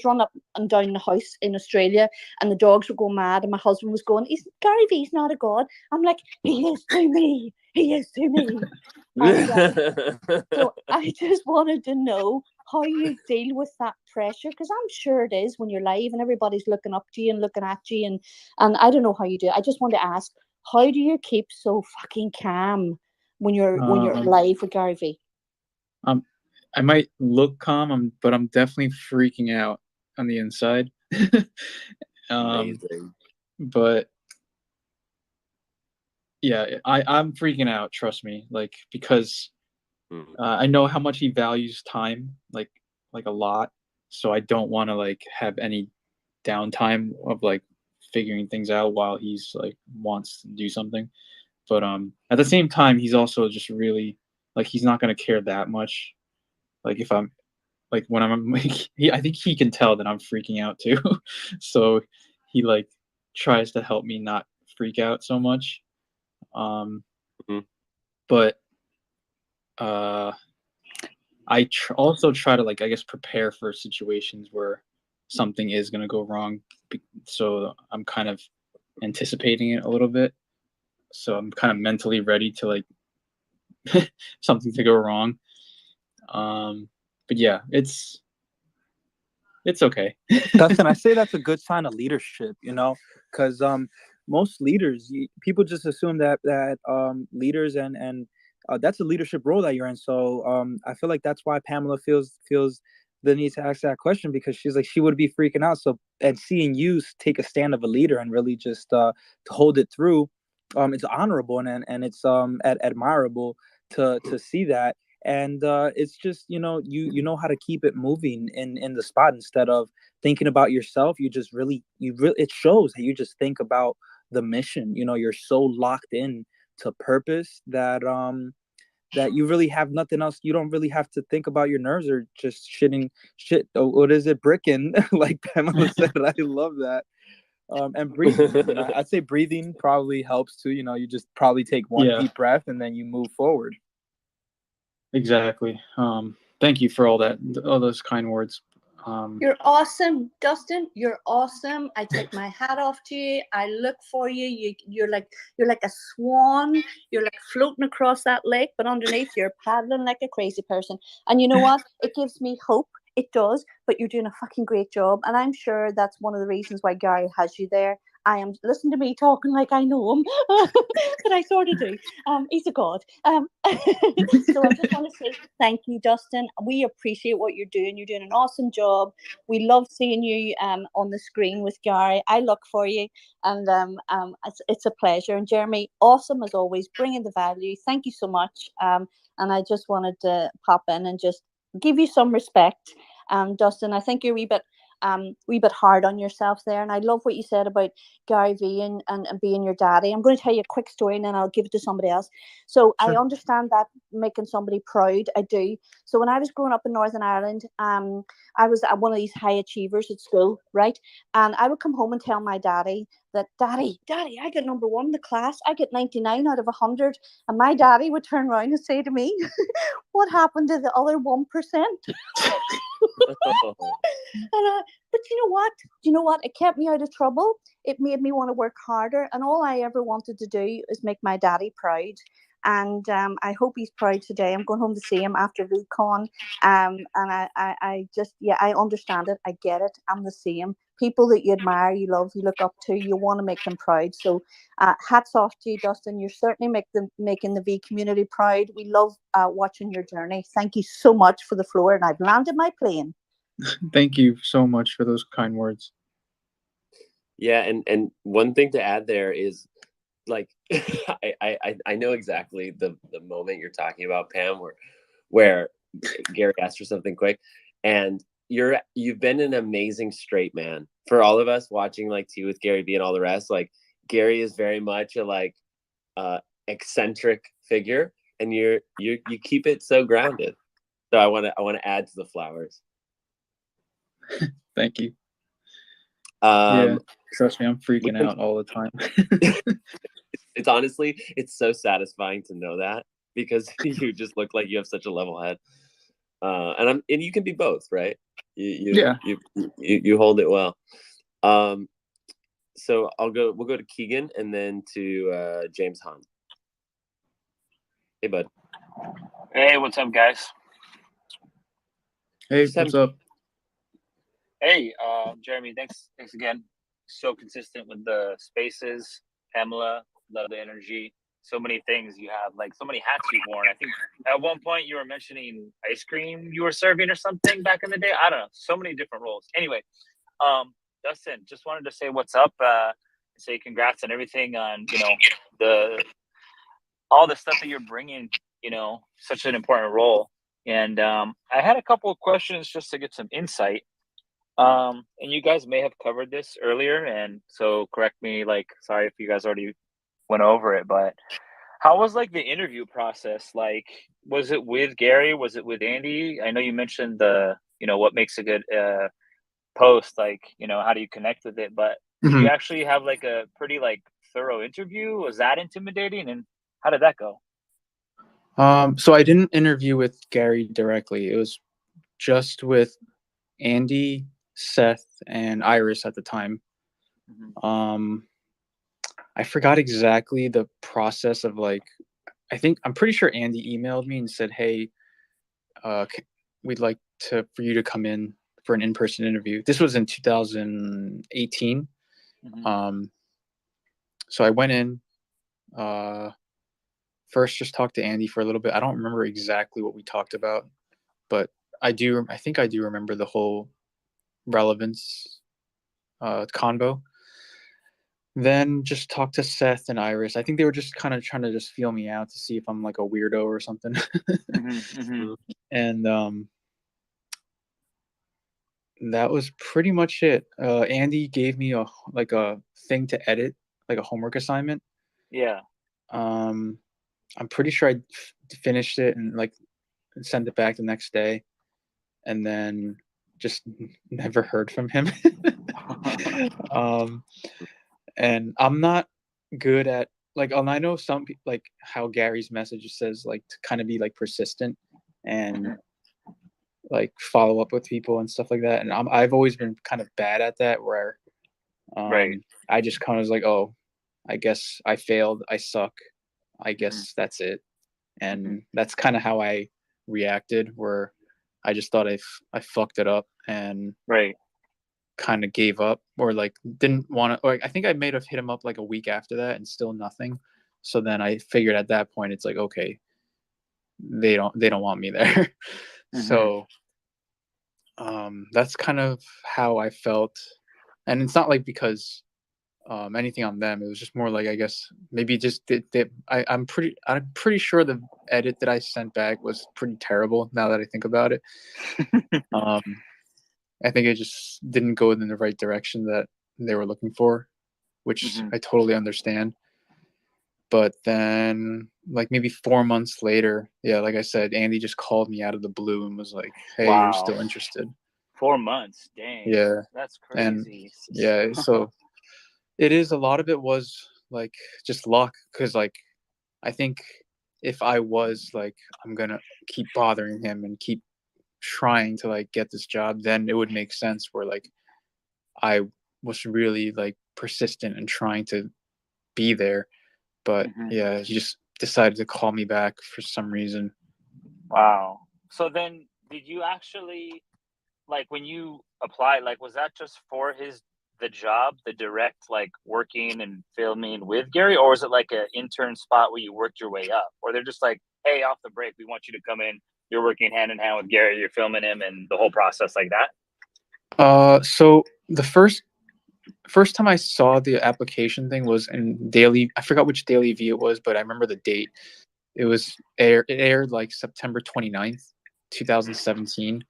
run up and down the house in Australia, and the dogs were going mad, and my husband was going, GaryVee's not a god. I'm like, he is to me. He is to me. So I just wanted to know how you deal with that pressure, because I'm sure it is when you're live and everybody's looking up to you and looking at you, and I don't know how you do it. I just want to ask, how do you keep so fucking calm when you're live with GaryVee? I might look calm, but I'm definitely freaking out on the inside. Amazing. But yeah, I'm freaking out. Trust me, like, because I know how much he values time, like a lot. So I don't want to like have any downtime of like figuring things out while he's like wants to do something. But at the same time, he's also just really like, he's not gonna care that much. Like if I'm like, when I'm like, I think he can tell that I'm freaking out too. So he like tries to help me not freak out so much. But I also try to like, I guess, prepare for situations where something is going to go wrong. So I'm kind of anticipating it a little bit. So I'm kind of mentally ready to like something to go wrong. But yeah, it's It's okay. Dustin, I say that's a good sign of leadership, you know, because most leaders, people just assume that leaders and that's a leadership role that you're in. So I feel like that's why Pamela feels the need to ask that question, because she's like, she would be freaking out. So, and seeing you take a stand of a leader and really just to hold it through, it's honorable and it's admirable to see that. And it's just, you know, you know how to keep it moving in the spot instead of thinking about yourself. It shows that you just think about the mission. You know, you're so locked in to purpose that that you really have nothing else. You don't really have to think about your nerves or just shit. What is it? Bricking, like Pamela said. I love that. And breathing. You know, I'd say breathing probably helps too. You know, you just probably take one deep breath and then you move forward. Exactly. Thank you for all those kind words. You're awesome, Dustin. You're awesome. I take my hat off to you. I look for you. You're like a swan. You're like floating across that lake, but underneath you're paddling like a crazy person. And you know what? It gives me hope. It does. But you're doing a fucking great job, and I'm sure that's one of the reasons why Gary has you there. Listen to me talking like I know him, but I sort of do. He's a god. So I just want to say thank you, Dustin. We appreciate what you're doing. You're doing an awesome job. We love seeing you on the screen with Gary. I look for you, and it's a pleasure. And Jeremy, awesome as always, bringing the value. Thank you so much. And I just wanted to pop in and just give you some respect. Dustin, I think you're a wee bit hard on yourself there. And I love what you said about GaryVee and being your daddy. I'm going to tell you a quick story and then I'll give it to somebody else. So sure. I understand that making somebody proud. I do. So when I was growing up in Northern Ireland, I was one of these high achievers at school, right? And I would come home and tell my daddy that, Daddy, I get number 1 in the class. I get 99 out of 100. And my daddy would turn around and say to me, what happened to the other 1%? But you know what? It kept me out of trouble. It made me want to work harder. And all I ever wanted to do is make my daddy proud. And I hope he's proud today. I'm going home to see him after VCon. And I just, I understand it. I get it. I'm the same. People that you admire, you love, you look up to, you want to make them proud. So hats off to you, Dustin. You're certainly making the V community proud. We love watching your journey. Thank you so much for the floor. And I've landed my plane. Thank you so much for those kind words. Yeah, and one thing to add there is, like, I know exactly the moment you're talking about, Pam, where Gary asked for something quick, and you've been an amazing straight man for all of us watching, like, Tea with GaryVee and all the rest. Like, Gary is very much a eccentric figure, and you keep it so grounded. So I want to add to the flowers. Thank you. Yeah, trust me, I'm freaking out all the time. It's honestly, it's so satisfying to know that, because you just look like you have such a level head. And you can be both, right? You hold it well. So we'll go to Keegan and then to James Hahn. Hey, bud. Hey, what's up, guys? Hey, what's up? Hey, Jeremy, thanks again. So consistent with the spaces. Pamela, love the energy. So many things you have, like so many hats you've worn. I think at one point you were mentioning ice cream you were serving or something back in the day. I don't know. So many different roles. Anyway, Dustin, just wanted to say what's up. Say congrats on everything, on all the stuff that you're bringing. Such an important role. And I had a couple of questions just to get some insight. And you guys may have covered this earlier, and so correct me. Sorry if you guys already went over it, but how was the interview process? Was it with Gary? Was it with Andy? I know you mentioned what makes a good post, how do you connect with it? But did you actually have a pretty thorough interview? Was that intimidating, and how did that go? So I didn't interview with Gary directly. It was just with Andy, Seth, and Iris at the time. I forgot exactly the process of I'm pretty sure Andy emailed me and said, hey, we'd like for you to come in for an in-person interview. This was in 2018. So I went in, first just talked to Andy for a little bit. I don't remember exactly what we talked about, but I think I do remember the whole relevance convo. Then just talked to Seth and Iris. I think they were just kind of trying to just feel me out to see if I'm like a weirdo or something. And that was pretty much it. Andy gave me a thing to edit, like a homework assignment. Yeah. I'm pretty sure I finished it and like sent it back the next day, and then just never heard from him. And I'm not good at like, I know some people like how Gary's message says like to kind of be like persistent and like follow up with people and stuff like that. And I've always been kind of bad at that, where I just kind of was like, oh, I guess I failed. I suck. I guess that's it. And that's kind of how I reacted, where I just thought I fucked it up and kind of gave up, or like didn't want to, or I think I may have hit him up like a week after that and still nothing. So then I figured at that point, it's like, okay, they don't want me there. So that's kind of how I felt. And it's not like because anything on them. It was just more like, I guess maybe just I'm pretty sure the edit that I sent back was pretty terrible now that I think about it. I think it just didn't go in the right direction that they were looking for, which I totally understand. But then like maybe 4 months later, yeah, like I said, Andy just called me out of the blue and was like, hey, you're still interested. 4 months. Dang. Yeah. That's crazy. And yeah, so it is, a lot of it was like just luck, because like I think if I was like, I'm gonna keep bothering him and keep trying to like get this job, then it would make sense, where like I was really like persistent and trying to be there. But yeah, he just decided to call me back for some reason. Wow. So then did you actually, like when you applied, like was that just for the job, the direct like working and filming with Gary, or was it like an intern spot where you worked your way up, or they're just like, hey, off the break, we want you to come in, you're working hand in hand with Gary, you're filming him, and the whole process like that? So the first time I saw the application thing was in Daily, I forgot which Daily V it was, but I remember the date. It aired like September 29th, 2017.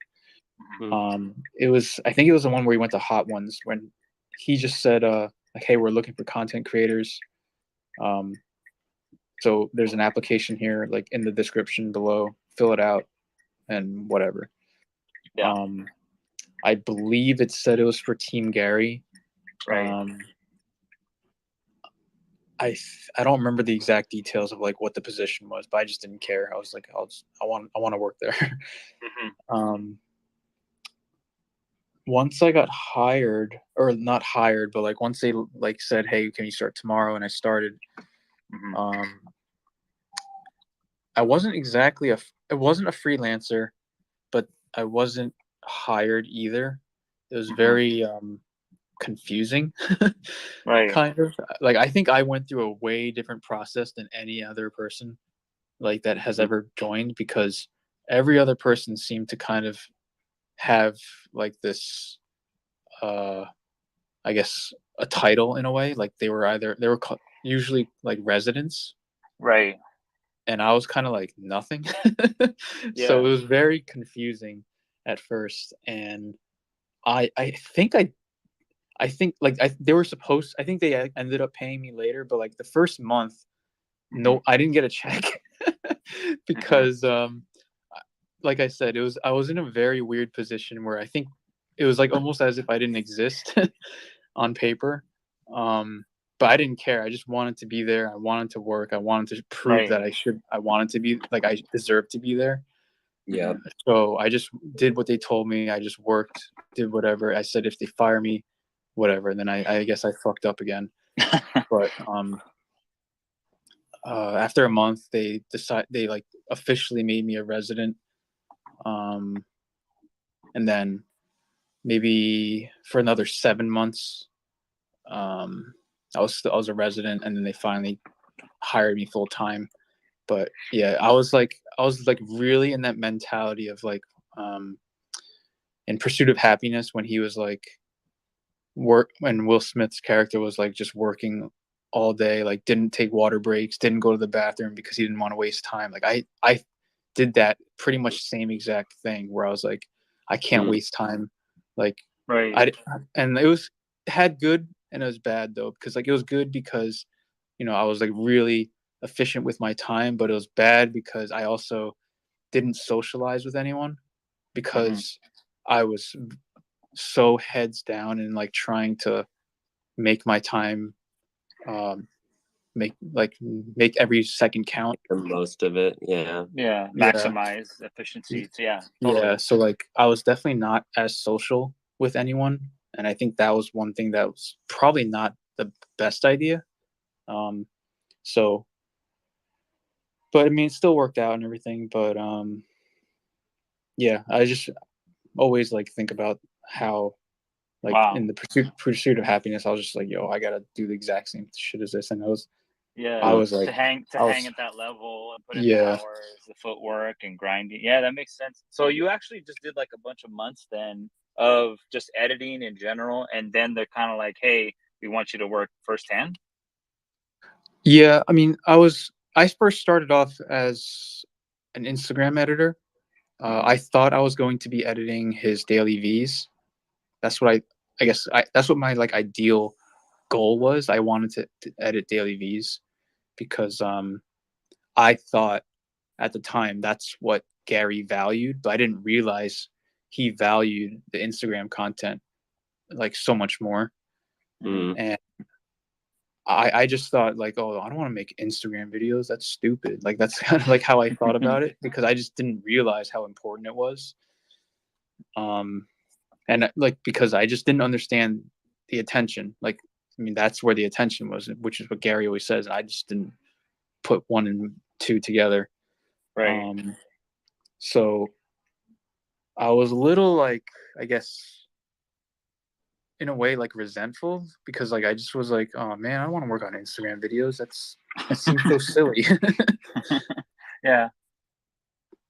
It was, I think it was the one where he went to Hot Ones, when he just said like, hey, we're looking for content creators. So there's an application here, like in the description below, fill it out and whatever. I believe it said it was for Team Gary. I don't remember the exact details of like what the position was, but I just didn't care. I was like, I want to work there. Once I got hired, or not hired, but like once they like said, hey, can you start tomorrow? And I started. I wasn't exactly it wasn't a freelancer, but I wasn't hired either. It was very confusing. Kind of like, I think I went through a way different process than any other person like that has ever joined, because every other person seemed to kind of have like this I guess a title in a way, like they were usually like residents, and I was kind of like nothing. So it was very confusing at first, and I think they were supposed, I think they ended up paying me later, but like the first month, no, I didn't get a check because like I said, I was in a very weird position where I think it was like almost as if I didn't exist on paper. But I didn't care. I just wanted to be there. I wanted to work. I wanted to prove that I wanted to be, like, I deserved to be there. Yeah. So I just did what they told me. I just worked, did whatever. I said, if they fire me, whatever. And then I guess I fucked up again. But after a month, they like officially made me a resident. And then maybe for another 7 months. I was a resident, and then they finally hired me full time. But yeah, I was like really in that mentality of like in Pursuit of Happiness, when he was like when Will Smith's character was like just working all day, like didn't take water breaks, didn't go to the bathroom because he didn't want to waste time. Like I did that pretty much same exact thing, where I was like, I can't waste time. Like and it had good and it was bad though, because like it was good because, you know, I was like really efficient with my time, but it was bad because I also didn't socialize with anyone because I was so heads down and like trying to make my time make every second count, The most of it. Yeah. Maximize efficiency. Totally. So like I was definitely not as social with anyone, and I think that was one thing that was probably not the best idea. So but I mean, it still worked out and everything, but yeah, I just always like think about how like in the pursuit of happiness, I was just like, yo, I gotta do the exact same shit as this. And I was like to hang at that level and put in the hours, the footwork and grinding. Yeah, that makes sense. So you actually just did like a bunch of months then of just editing in general, and then they're kind of like, hey, we want you to work firsthand. Yeah, I mean, I first started off as an Instagram editor. I thought I was going to be editing his daily V's. That's what I guess that's what my like ideal goal was. I wanted to edit daily V's because I thought at the time that's what Gary valued, but I didn't realize he valued the Instagram content like so much more. And I just thought like, oh, I don't want to make Instagram videos. That's stupid. Like that's kind of like how I thought about it, because I just didn't realize how important it was. And like, because I just didn't understand the attention. Like, I mean, that's where the attention was, which is what Gary always says. I just didn't put 1 and 2 together. Right. So I was a little like, I guess, in a way, like resentful, because like I just was like, oh man, I want to work on Instagram videos. That seems so silly. Yeah.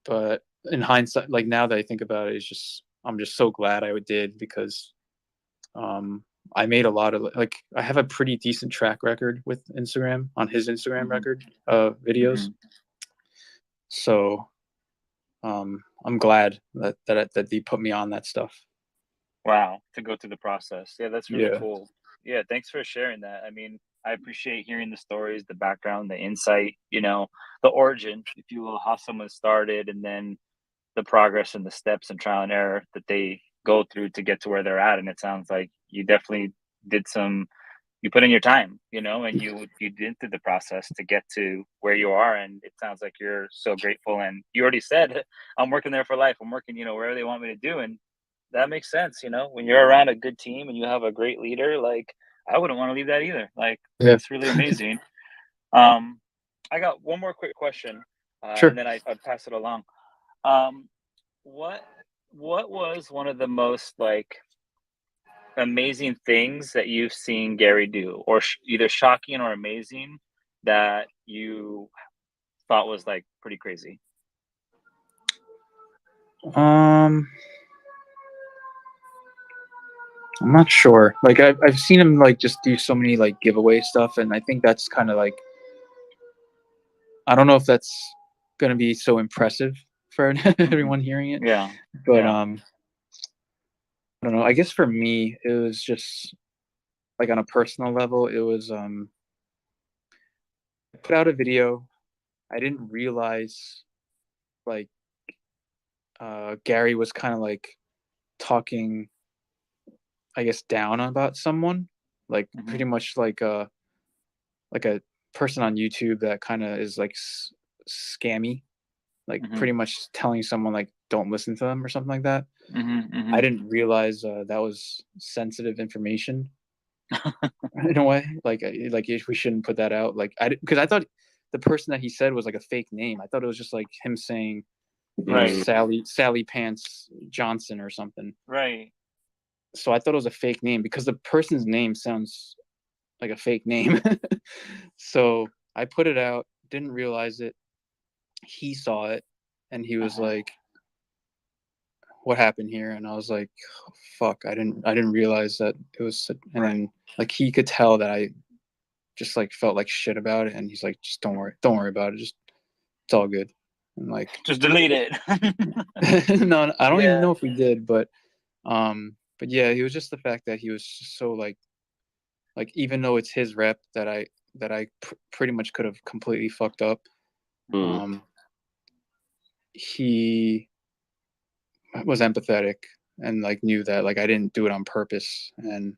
But in hindsight, like now that I think about it, I'm just so glad I did, because I made a lot of like, I have a pretty decent track record with Instagram on his Instagram record videos. So I'm glad that he put me on that stuff. Wow, to go through the process. Yeah, that's really cool. Yeah, thanks for sharing that. I mean, I appreciate hearing the stories, the background, the insight, you know, the origin, if you will, how someone started, and then the progress and the steps and trial and error that they go through to get to where they're at. And it sounds like you definitely you put in your time, you know, and you did through the process to get to where you are. And it sounds like you're so grateful. And you already said, I'm working there for life. I'm working, you know, wherever they want me to do. And that makes sense. You know, when you're around a good team and you have a great leader, like I wouldn't want to leave that either. Like, it's really amazing. I got one more quick question, and then I'd pass it along. What was one of the most like amazing things that you've seen Gary do, or either shocking or amazing, that you thought was like pretty crazy? I'm not sure. Like I've seen him like just do so many like giveaway stuff, and I think that's kind of like, I don't know if that's gonna be so impressive for everyone hearing it. Yeah. But I don't know. I guess for me, it was just like on a personal level. It was I put out a video. I didn't realize like Gary was kind of like talking, I guess, down about someone, like pretty much like a person on YouTube that kind of is like scammy, like pretty much telling someone like don't listen to them or something like that. I didn't realize that was sensitive information in a way. Like we shouldn't put that out. Like because I thought the person that he said was like a fake name. I thought it was just like him saying, you know, Sally Pants Johnson or something. Right. so I thought it was a fake name because the person's name sounds like a fake name. So I put it out, didn't realize it. He saw it and he was like, what happened here? And I was like, oh, fuck, I didn't realize that it was. And then like he could tell that I just like felt like shit about it, and he's like, just don't worry about it, just it's all good. And like just delete it. No, I don't even know if we did, but yeah, it was just the fact that he was so like even though it's his rep that I pretty much could have completely fucked up. He was empathetic and like knew that like I didn't do it on purpose, and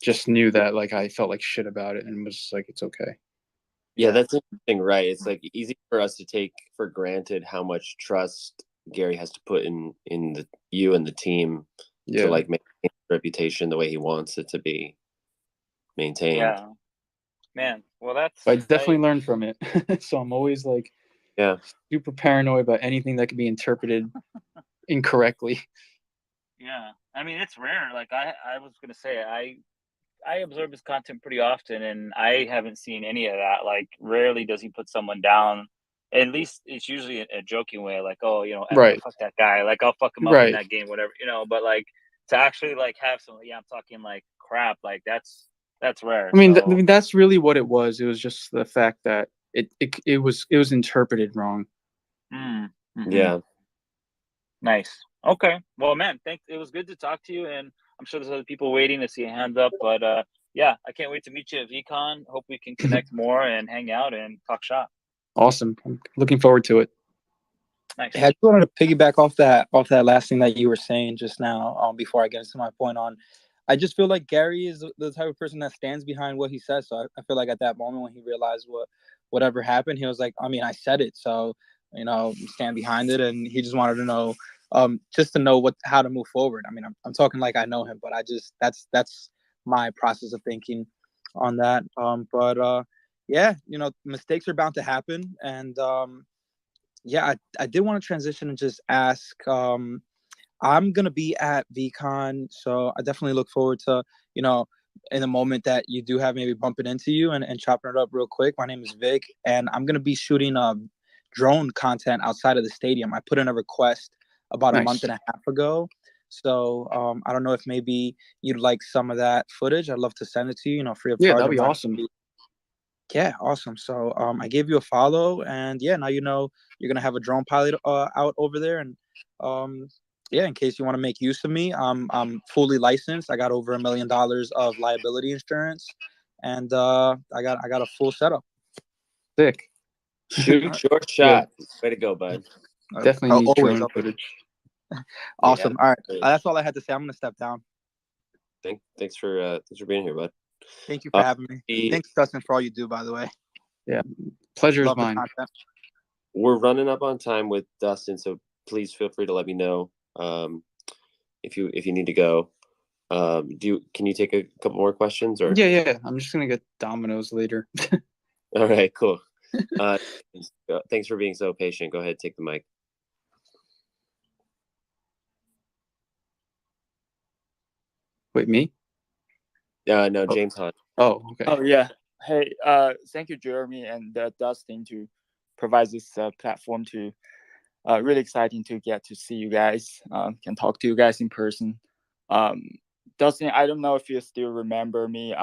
just knew that like I felt like shit about it and was like, it's okay. Yeah, that's interesting, right? It's like easy for us to take for granted how much trust Gary has to put in you and the team to like maintain the reputation the way he wants it to be maintained. Yeah, man. Well, I definitely learned from it. So I'm always like, super paranoid about anything that could be interpreted incorrectly. Yeah, I mean, it's rare. Like I was gonna say, I observe his content pretty often, and I haven't seen any of that. Like, rarely does he put someone down. At least it's usually a joking way, like, oh, you know, fuck that guy. Like, I'll fuck him up in that game, whatever, you know. But like to actually like have some, I'm talking like crap. Like that's rare. I mean, that's really what it was. It was just the fact that it was interpreted wrong. Mm-hmm. Yeah. Nice. Okay. Well, man, it was good to talk to you, and I'm sure there's other people waiting to see hands up, but yeah, I can't wait to meet you at VCon. Hope we can connect more and hang out and talk shop. Awesome. I'm looking forward to it. Nice. I just wanted to piggyback off that last thing that you were saying just now, before I get into my point on. I just feel like Gary is the type of person that stands behind what he says. So I feel like at that moment when he realized whatever happened, he was like, I mean, I said it, so stand behind it, and he just wanted to know, just to know how to move forward. I mean, I'm talking like I know him, but that's my process of thinking on that. But yeah, mistakes are bound to happen, and yeah, I did want to transition and just ask. I'm gonna be at VCon, so I definitely look forward to in the moment that you do have maybe bumping into you and chopping it up real quick. My name is Vic, and I'm gonna be shooting drone content outside of the stadium. I put in a request about a month and a half ago, so I don't know if maybe you'd like some of that footage. I'd love to send it to you, free of charge. Yeah, that'd be awesome. Yeah, awesome. So I gave you a follow, and yeah, now you're gonna have a drone pilot out over there, and yeah, in case you want to make use of me, I'm fully licensed. I got over $1 million of liability insurance, and I got a full setup. Sick. Shoot your shot. Way to go, bud. Definitely need drone footage. Awesome. All right, that's all I had to say. I'm gonna step down. Thanks for being here, bud. Thank you for having me. Thanks, Dustin, for all you do, by the way. Yeah, pleasure is mine. We're running up on time with Dustin, so please feel free to let me know if you need to go. Can you take a couple more questions, or? Yeah. I'm just gonna get Domino's later. All right, cool. Thanks for being so patient. Go ahead, take the mic. Wait, me? No, James Hunt. Oh, okay. Oh yeah. Hey, thank you, Jeremy and Dustin, to provide this platform. To really exciting to get to see you guys. Can talk to you guys in person. Dustin, I don't know if you still remember me.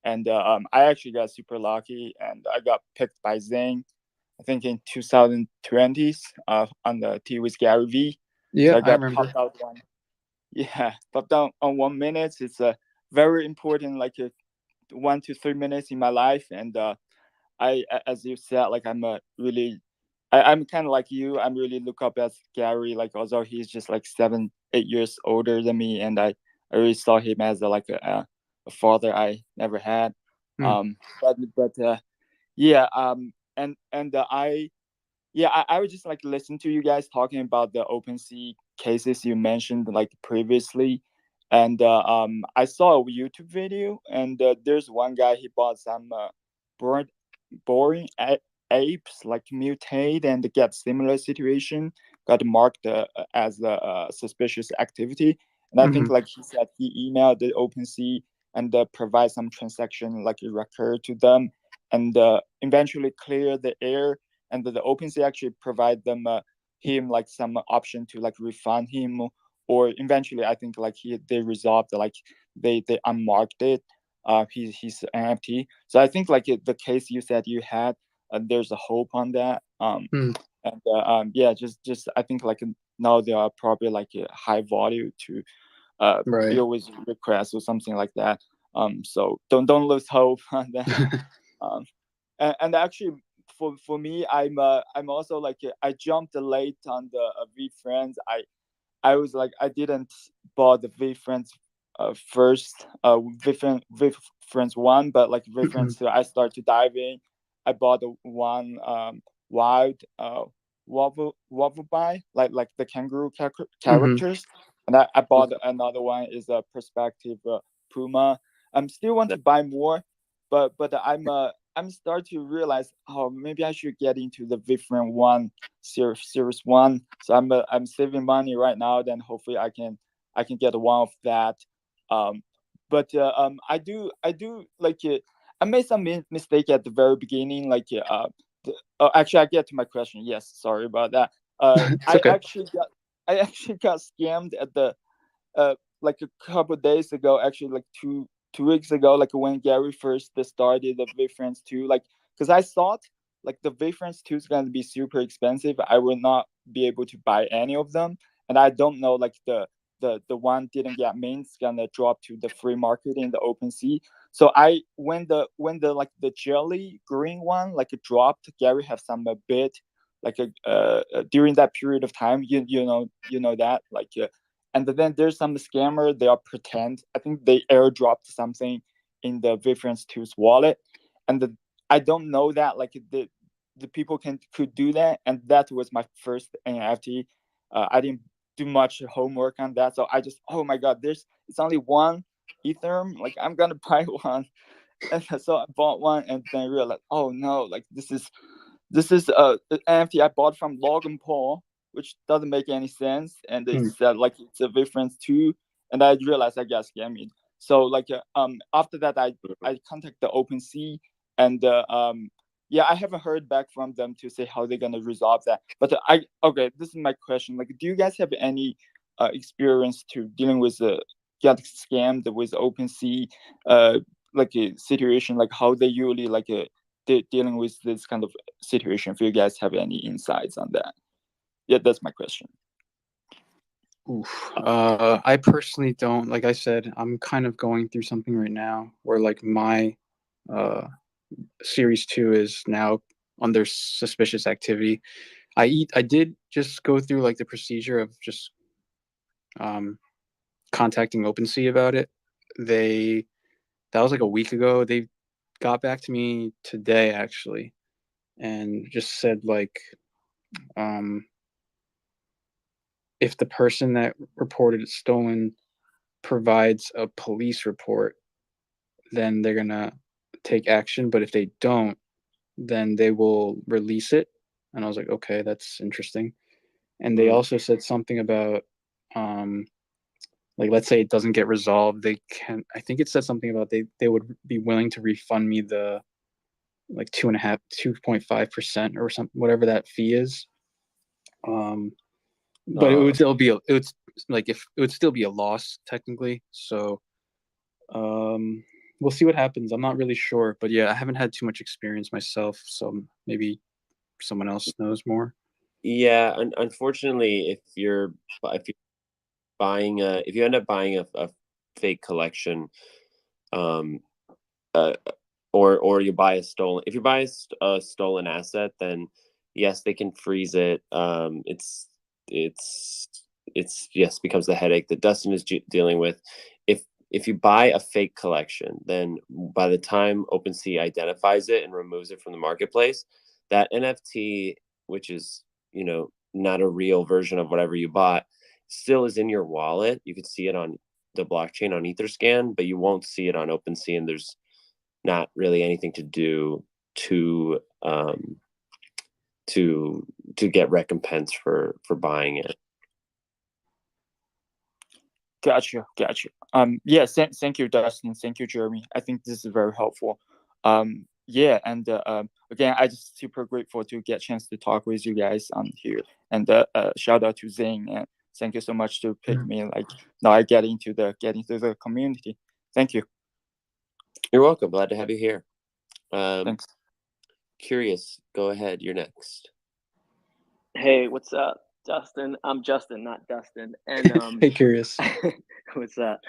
And I actually got super lucky, and I got picked by Zane, I think in 2020s, on the Tea with GaryVee. Yeah, so I remember. Popped out one. Yeah, popped out on 1 minute. It's a very important, like 1 to 3 minutes in my life, and I, as you said, like I'm kind of like you. I'm really look up at Gary, like although he's just like 7-8 years older than me, and I really saw him as a father I never had. I would just like listen to you guys talking about the OpenSea cases you mentioned like previously, and I saw a YouTube video, and there's one guy, he bought some boring apes, like mutate and get similar situation, got marked as a suspicious activity. And I think, like he said, he emailed the OpenSea and provide some transaction like a record to them, and eventually clear the air. And the OpenSea actually provide them him like some option to like refund him, or eventually I think like they resolved, like they unmarked it, his NFT. So I think like the case you said you had, there's a hope on that. And yeah, just I think like now there are probably like a high value to deal with requests or something like that. So don't lose hope on that. And actually for me, I'm also like I jumped late on the VeeFriends. I was like I didn't bought the VeeFriends first, VeeFriends 1, but like VeeFriends 2 I started to dive in. I bought the one wild Wobbleby, like the kangaroo characters. And I bought another one is a perspective Puma. I'm still want to buy more, but I'm starting to realize, oh, maybe I should get into the VeeFriend 1 series 1. So I'm saving money right now. Then hopefully I can get one of that. But I do like I made some mistake at the very beginning. Like actually, I get to my question. Yes, sorry about that. I actually got scammed at the like a couple of days ago. Actually, like two weeks ago, like when Gary first started the VeeFriends 2, like because I thought like the VeeFriends 2 is going to be super expensive. I will not be able to buy any of them, and I don't know like the one didn't get mint, it's gonna drop to the free market in the OpenSea. So when the like the jelly green one like it dropped, Gary have some bit like during that period of time, you know that like and then there's some scammer, they are pretend, I think they airdropped something in the VeeFriends 2's wallet, and I don't know that like the people could do that, and that was my first NFT. I didn't do much homework on that, so I just, oh my god, it's only one Ethereum, like I'm gonna buy one. And so I bought one, and then I realized, oh no, like this is an NFT I bought from Logan Paul, which doesn't make any sense, and they said like it's a VeeFriends 2, and I realized I got scammed. So like after that I contacted the OpenSea, and yeah, I haven't heard back from them to say how they're gonna resolve that. But okay, this is my question. Like, do you guys have any experience to dealing with get scammed with OpenSea like a situation, like how they usually like dealing with this kind of situation? If you guys have any insights on that, yeah, that's my question. I personally don't. Like I said, I'm kind of going through something right now where like my Series 2 is now under suspicious activity. I did just go through like the procedure of just contacting OpenSea about it. That was like a week ago. They got back to me today actually, and just said like if the person that reported it stolen provides a police report, then they're gonna take action. But if they don't, then they will release it. And I was like, okay, that's interesting. And they also said something about like let's say it doesn't get resolved, they can, I think it said something about they would be willing to refund me the like 2.5% or something, whatever that fee is. But it would still be it would still be a loss technically. So we'll see what happens. I'm not really sure, but yeah, I haven't had too much experience myself, so maybe someone else knows more. Yeah, unfortunately, if you end up buying a fake collection, or you buy a stolen, if you buy a stolen asset, then yes, they can freeze it. It's yes, becomes the headache that Dustin is dealing with. If you buy a fake collection, then by the time OpenSea identifies it and removes it from the marketplace, that NFT, which is, not a real version of whatever you bought, still is in your wallet. You could see it on the blockchain on Etherscan, but you won't see it on OpenSea, and there's not really anything to do to to get recompense for buying it. Gotcha. Yeah, thank you, Dustin. Thank you, Jeremy. I think this is very helpful. Yeah, and again, I just super grateful to get a chance to talk with you guys here. And shout out to Zane, and thank you so much to pick me. Like now, I get into the community. Thank you. You're welcome. Glad to have you here. Thanks. Curious, go ahead. You're next. Hey, what's up, Dustin? I'm Justin, not Dustin. And Hey, Curious. what's up?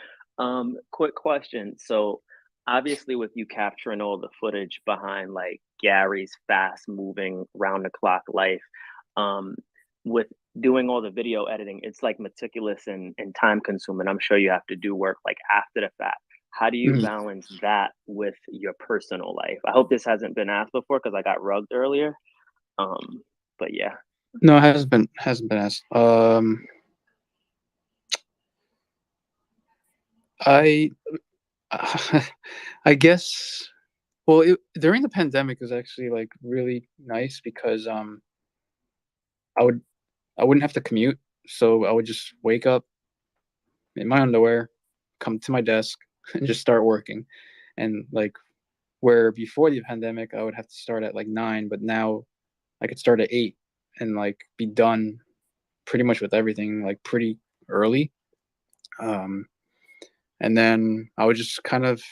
Quick question. So obviously with you capturing all the footage behind like Gary's fast moving round the clock life, with doing all the video editing, it's like meticulous and time consuming. I'm sure you have to do work like after the fact. How do you balance that with your personal life? I hope this hasn't been asked before because I got rugged earlier. But yeah. No, it hasn't been asked. I I guess, well, during the pandemic it was actually like really nice because I wouldn't have to commute, so I would just wake up in my underwear, come to my desk, and just start working. And like where before the pandemic I would have to start at like 9, but now I could start at 8 and like be done pretty much with everything like pretty early. And then I would just kind of,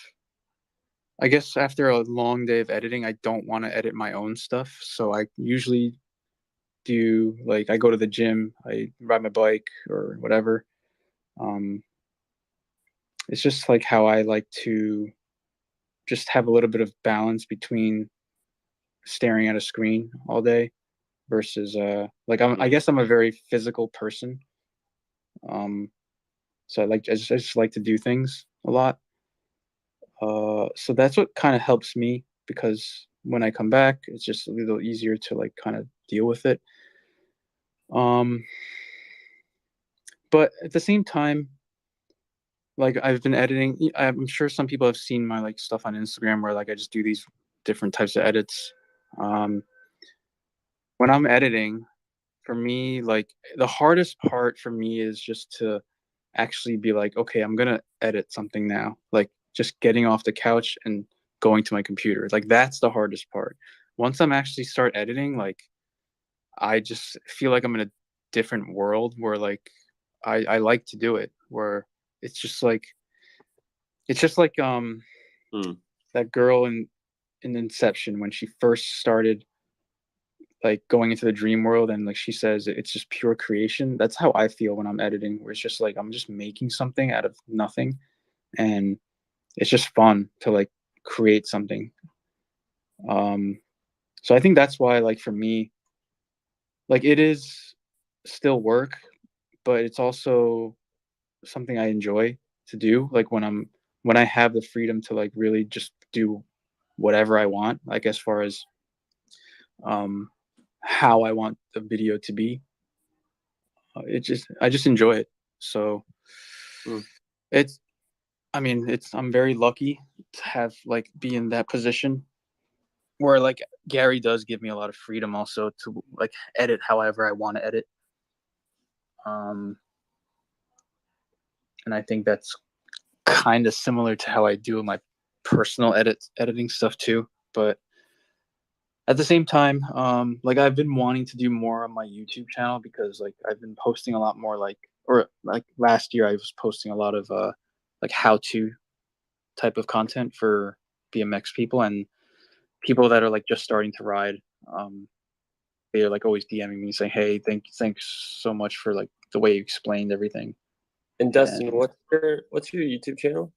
I guess after a long day of editing, I don't want to edit my own stuff. So I usually do, like, I go to the gym, I ride my bike or whatever. It's just like how I like to just have a little bit of balance between staring at a screen all day versus like I guess I'm a very physical person. So I just like to do things a lot. So that's what kind of helps me because when I come back, it's just a little easier to like kind of deal with it. But at the same time, like I've been editing. I'm sure some people have seen my like stuff on Instagram where like I just do these different types of edits. When I'm editing, for me, like the hardest part for me is just to actually be like, okay, I'm gonna edit something now. Like just getting off the couch and going to my computer. Like that's the hardest part. Once I'm actually start editing, like I just feel like I'm in a different world where like I like to do it. Where it's just like that girl in Inception when she first started like going into the dream world and like she says it's just pure creation. That's how I feel when I'm editing, where it's just like I'm just making something out of nothing and it's just fun to like create something. So I think that's why like for me, like it is still work, but it's also something I enjoy to do. Like when I have the freedom to like really just do whatever I want, like as far as how I want the video to be. I just enjoy it. So I'm very lucky to have like be in that position where like Gary does give me a lot of freedom also to like edit however I want to edit. And I think that's kind of similar to how I do my personal editing stuff too. But at the same time, like I've been wanting to do more on my YouTube channel because like I've been posting a lot more like last year I was posting a lot of like how-to type of content for BMX people and people that are like just starting to ride. They're like always DMing me saying, "Hey, thanks so much for like the way you explained everything." And Dustin, what's your YouTube channel?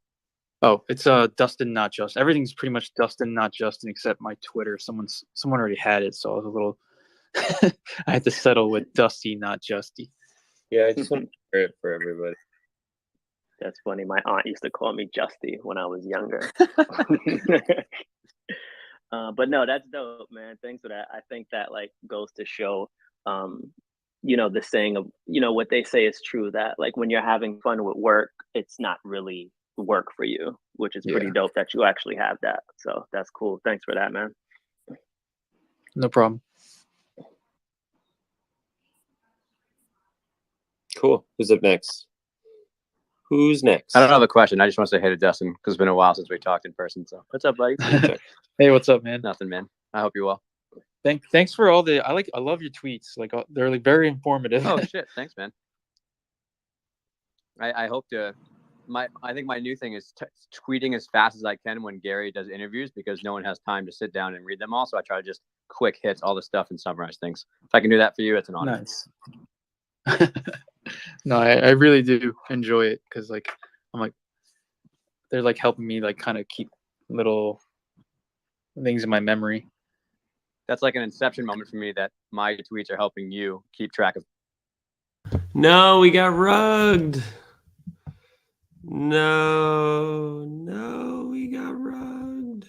Oh, it's Dustin Not Justin. Everything's pretty much Dustin Not Justin except my Twitter. Someone already had it, so I was a little I had to settle with Dusty Not Justy. Yeah, I just want to share it for everybody. That's funny. My aunt used to call me Justy when I was younger. But no, that's dope, man. Thanks for that. I think that like goes to show, the saying of, what they say is true, that like when you're having fun with work, it's not really work for you, which is pretty dope that you actually have that. So that's cool. Thanks for that, man. No problem. Cool. Who's up next? Who's next? I don't have a question. I just want to say hey to Dustin because it's been a while since we talked in person. So what's up, buddy? Hey, what's up, man? Nothing, man. I hope you're well. Thanks for all the. I love your tweets. Like they're like very informative. Oh shit! Thanks, man. I hope to. I think my new thing is tweeting as fast as I can when Gary does interviews because no one has time to sit down and read them all. So I try to just quick hits all the stuff and summarize things. If I can do that for you, it's an honor. Nice. No, I really do enjoy it because like I'm like they're like helping me like kind of keep little things in my memory. That's like an inception moment for me that my tweets are helping you keep track of. No, we got rugged. No, we got rugged.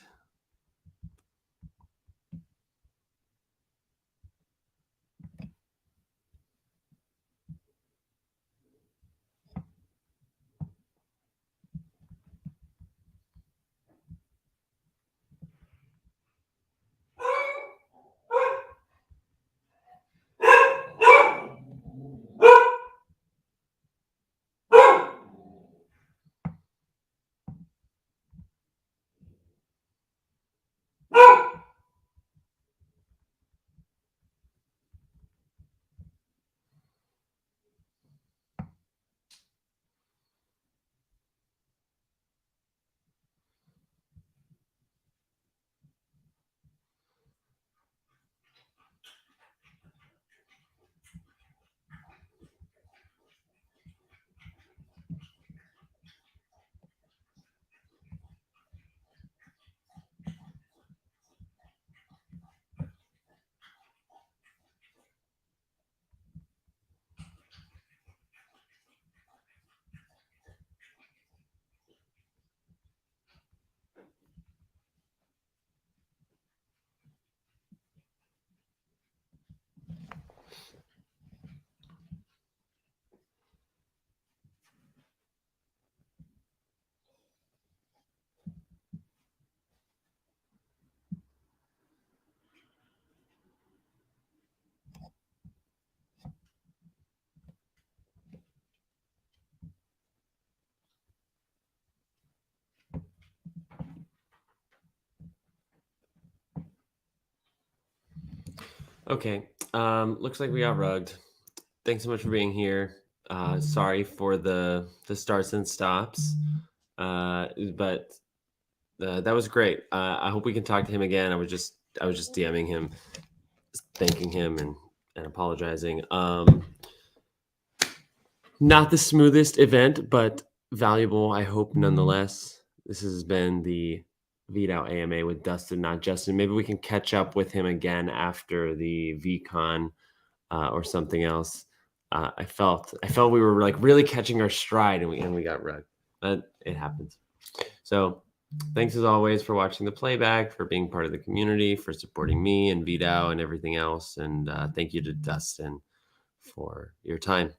Okay. Looks like we got rugged. Thanks so much for being here. Sorry for the starts and stops. But that was great. I hope we can talk to him again. I was just DMing him, thanking him and apologizing. Not the smoothest event, but valuable, I hope, nonetheless. This has been the VeeDao AMA with Dustin, not Justin. Maybe we can catch up with him again after the VCon or something else. I felt we were like really catching our stride, and we got rugged. But it happens. So thanks as always for watching the playback, for being part of the community, for supporting me and VeeDao and everything else. And thank you to Dustin for your time.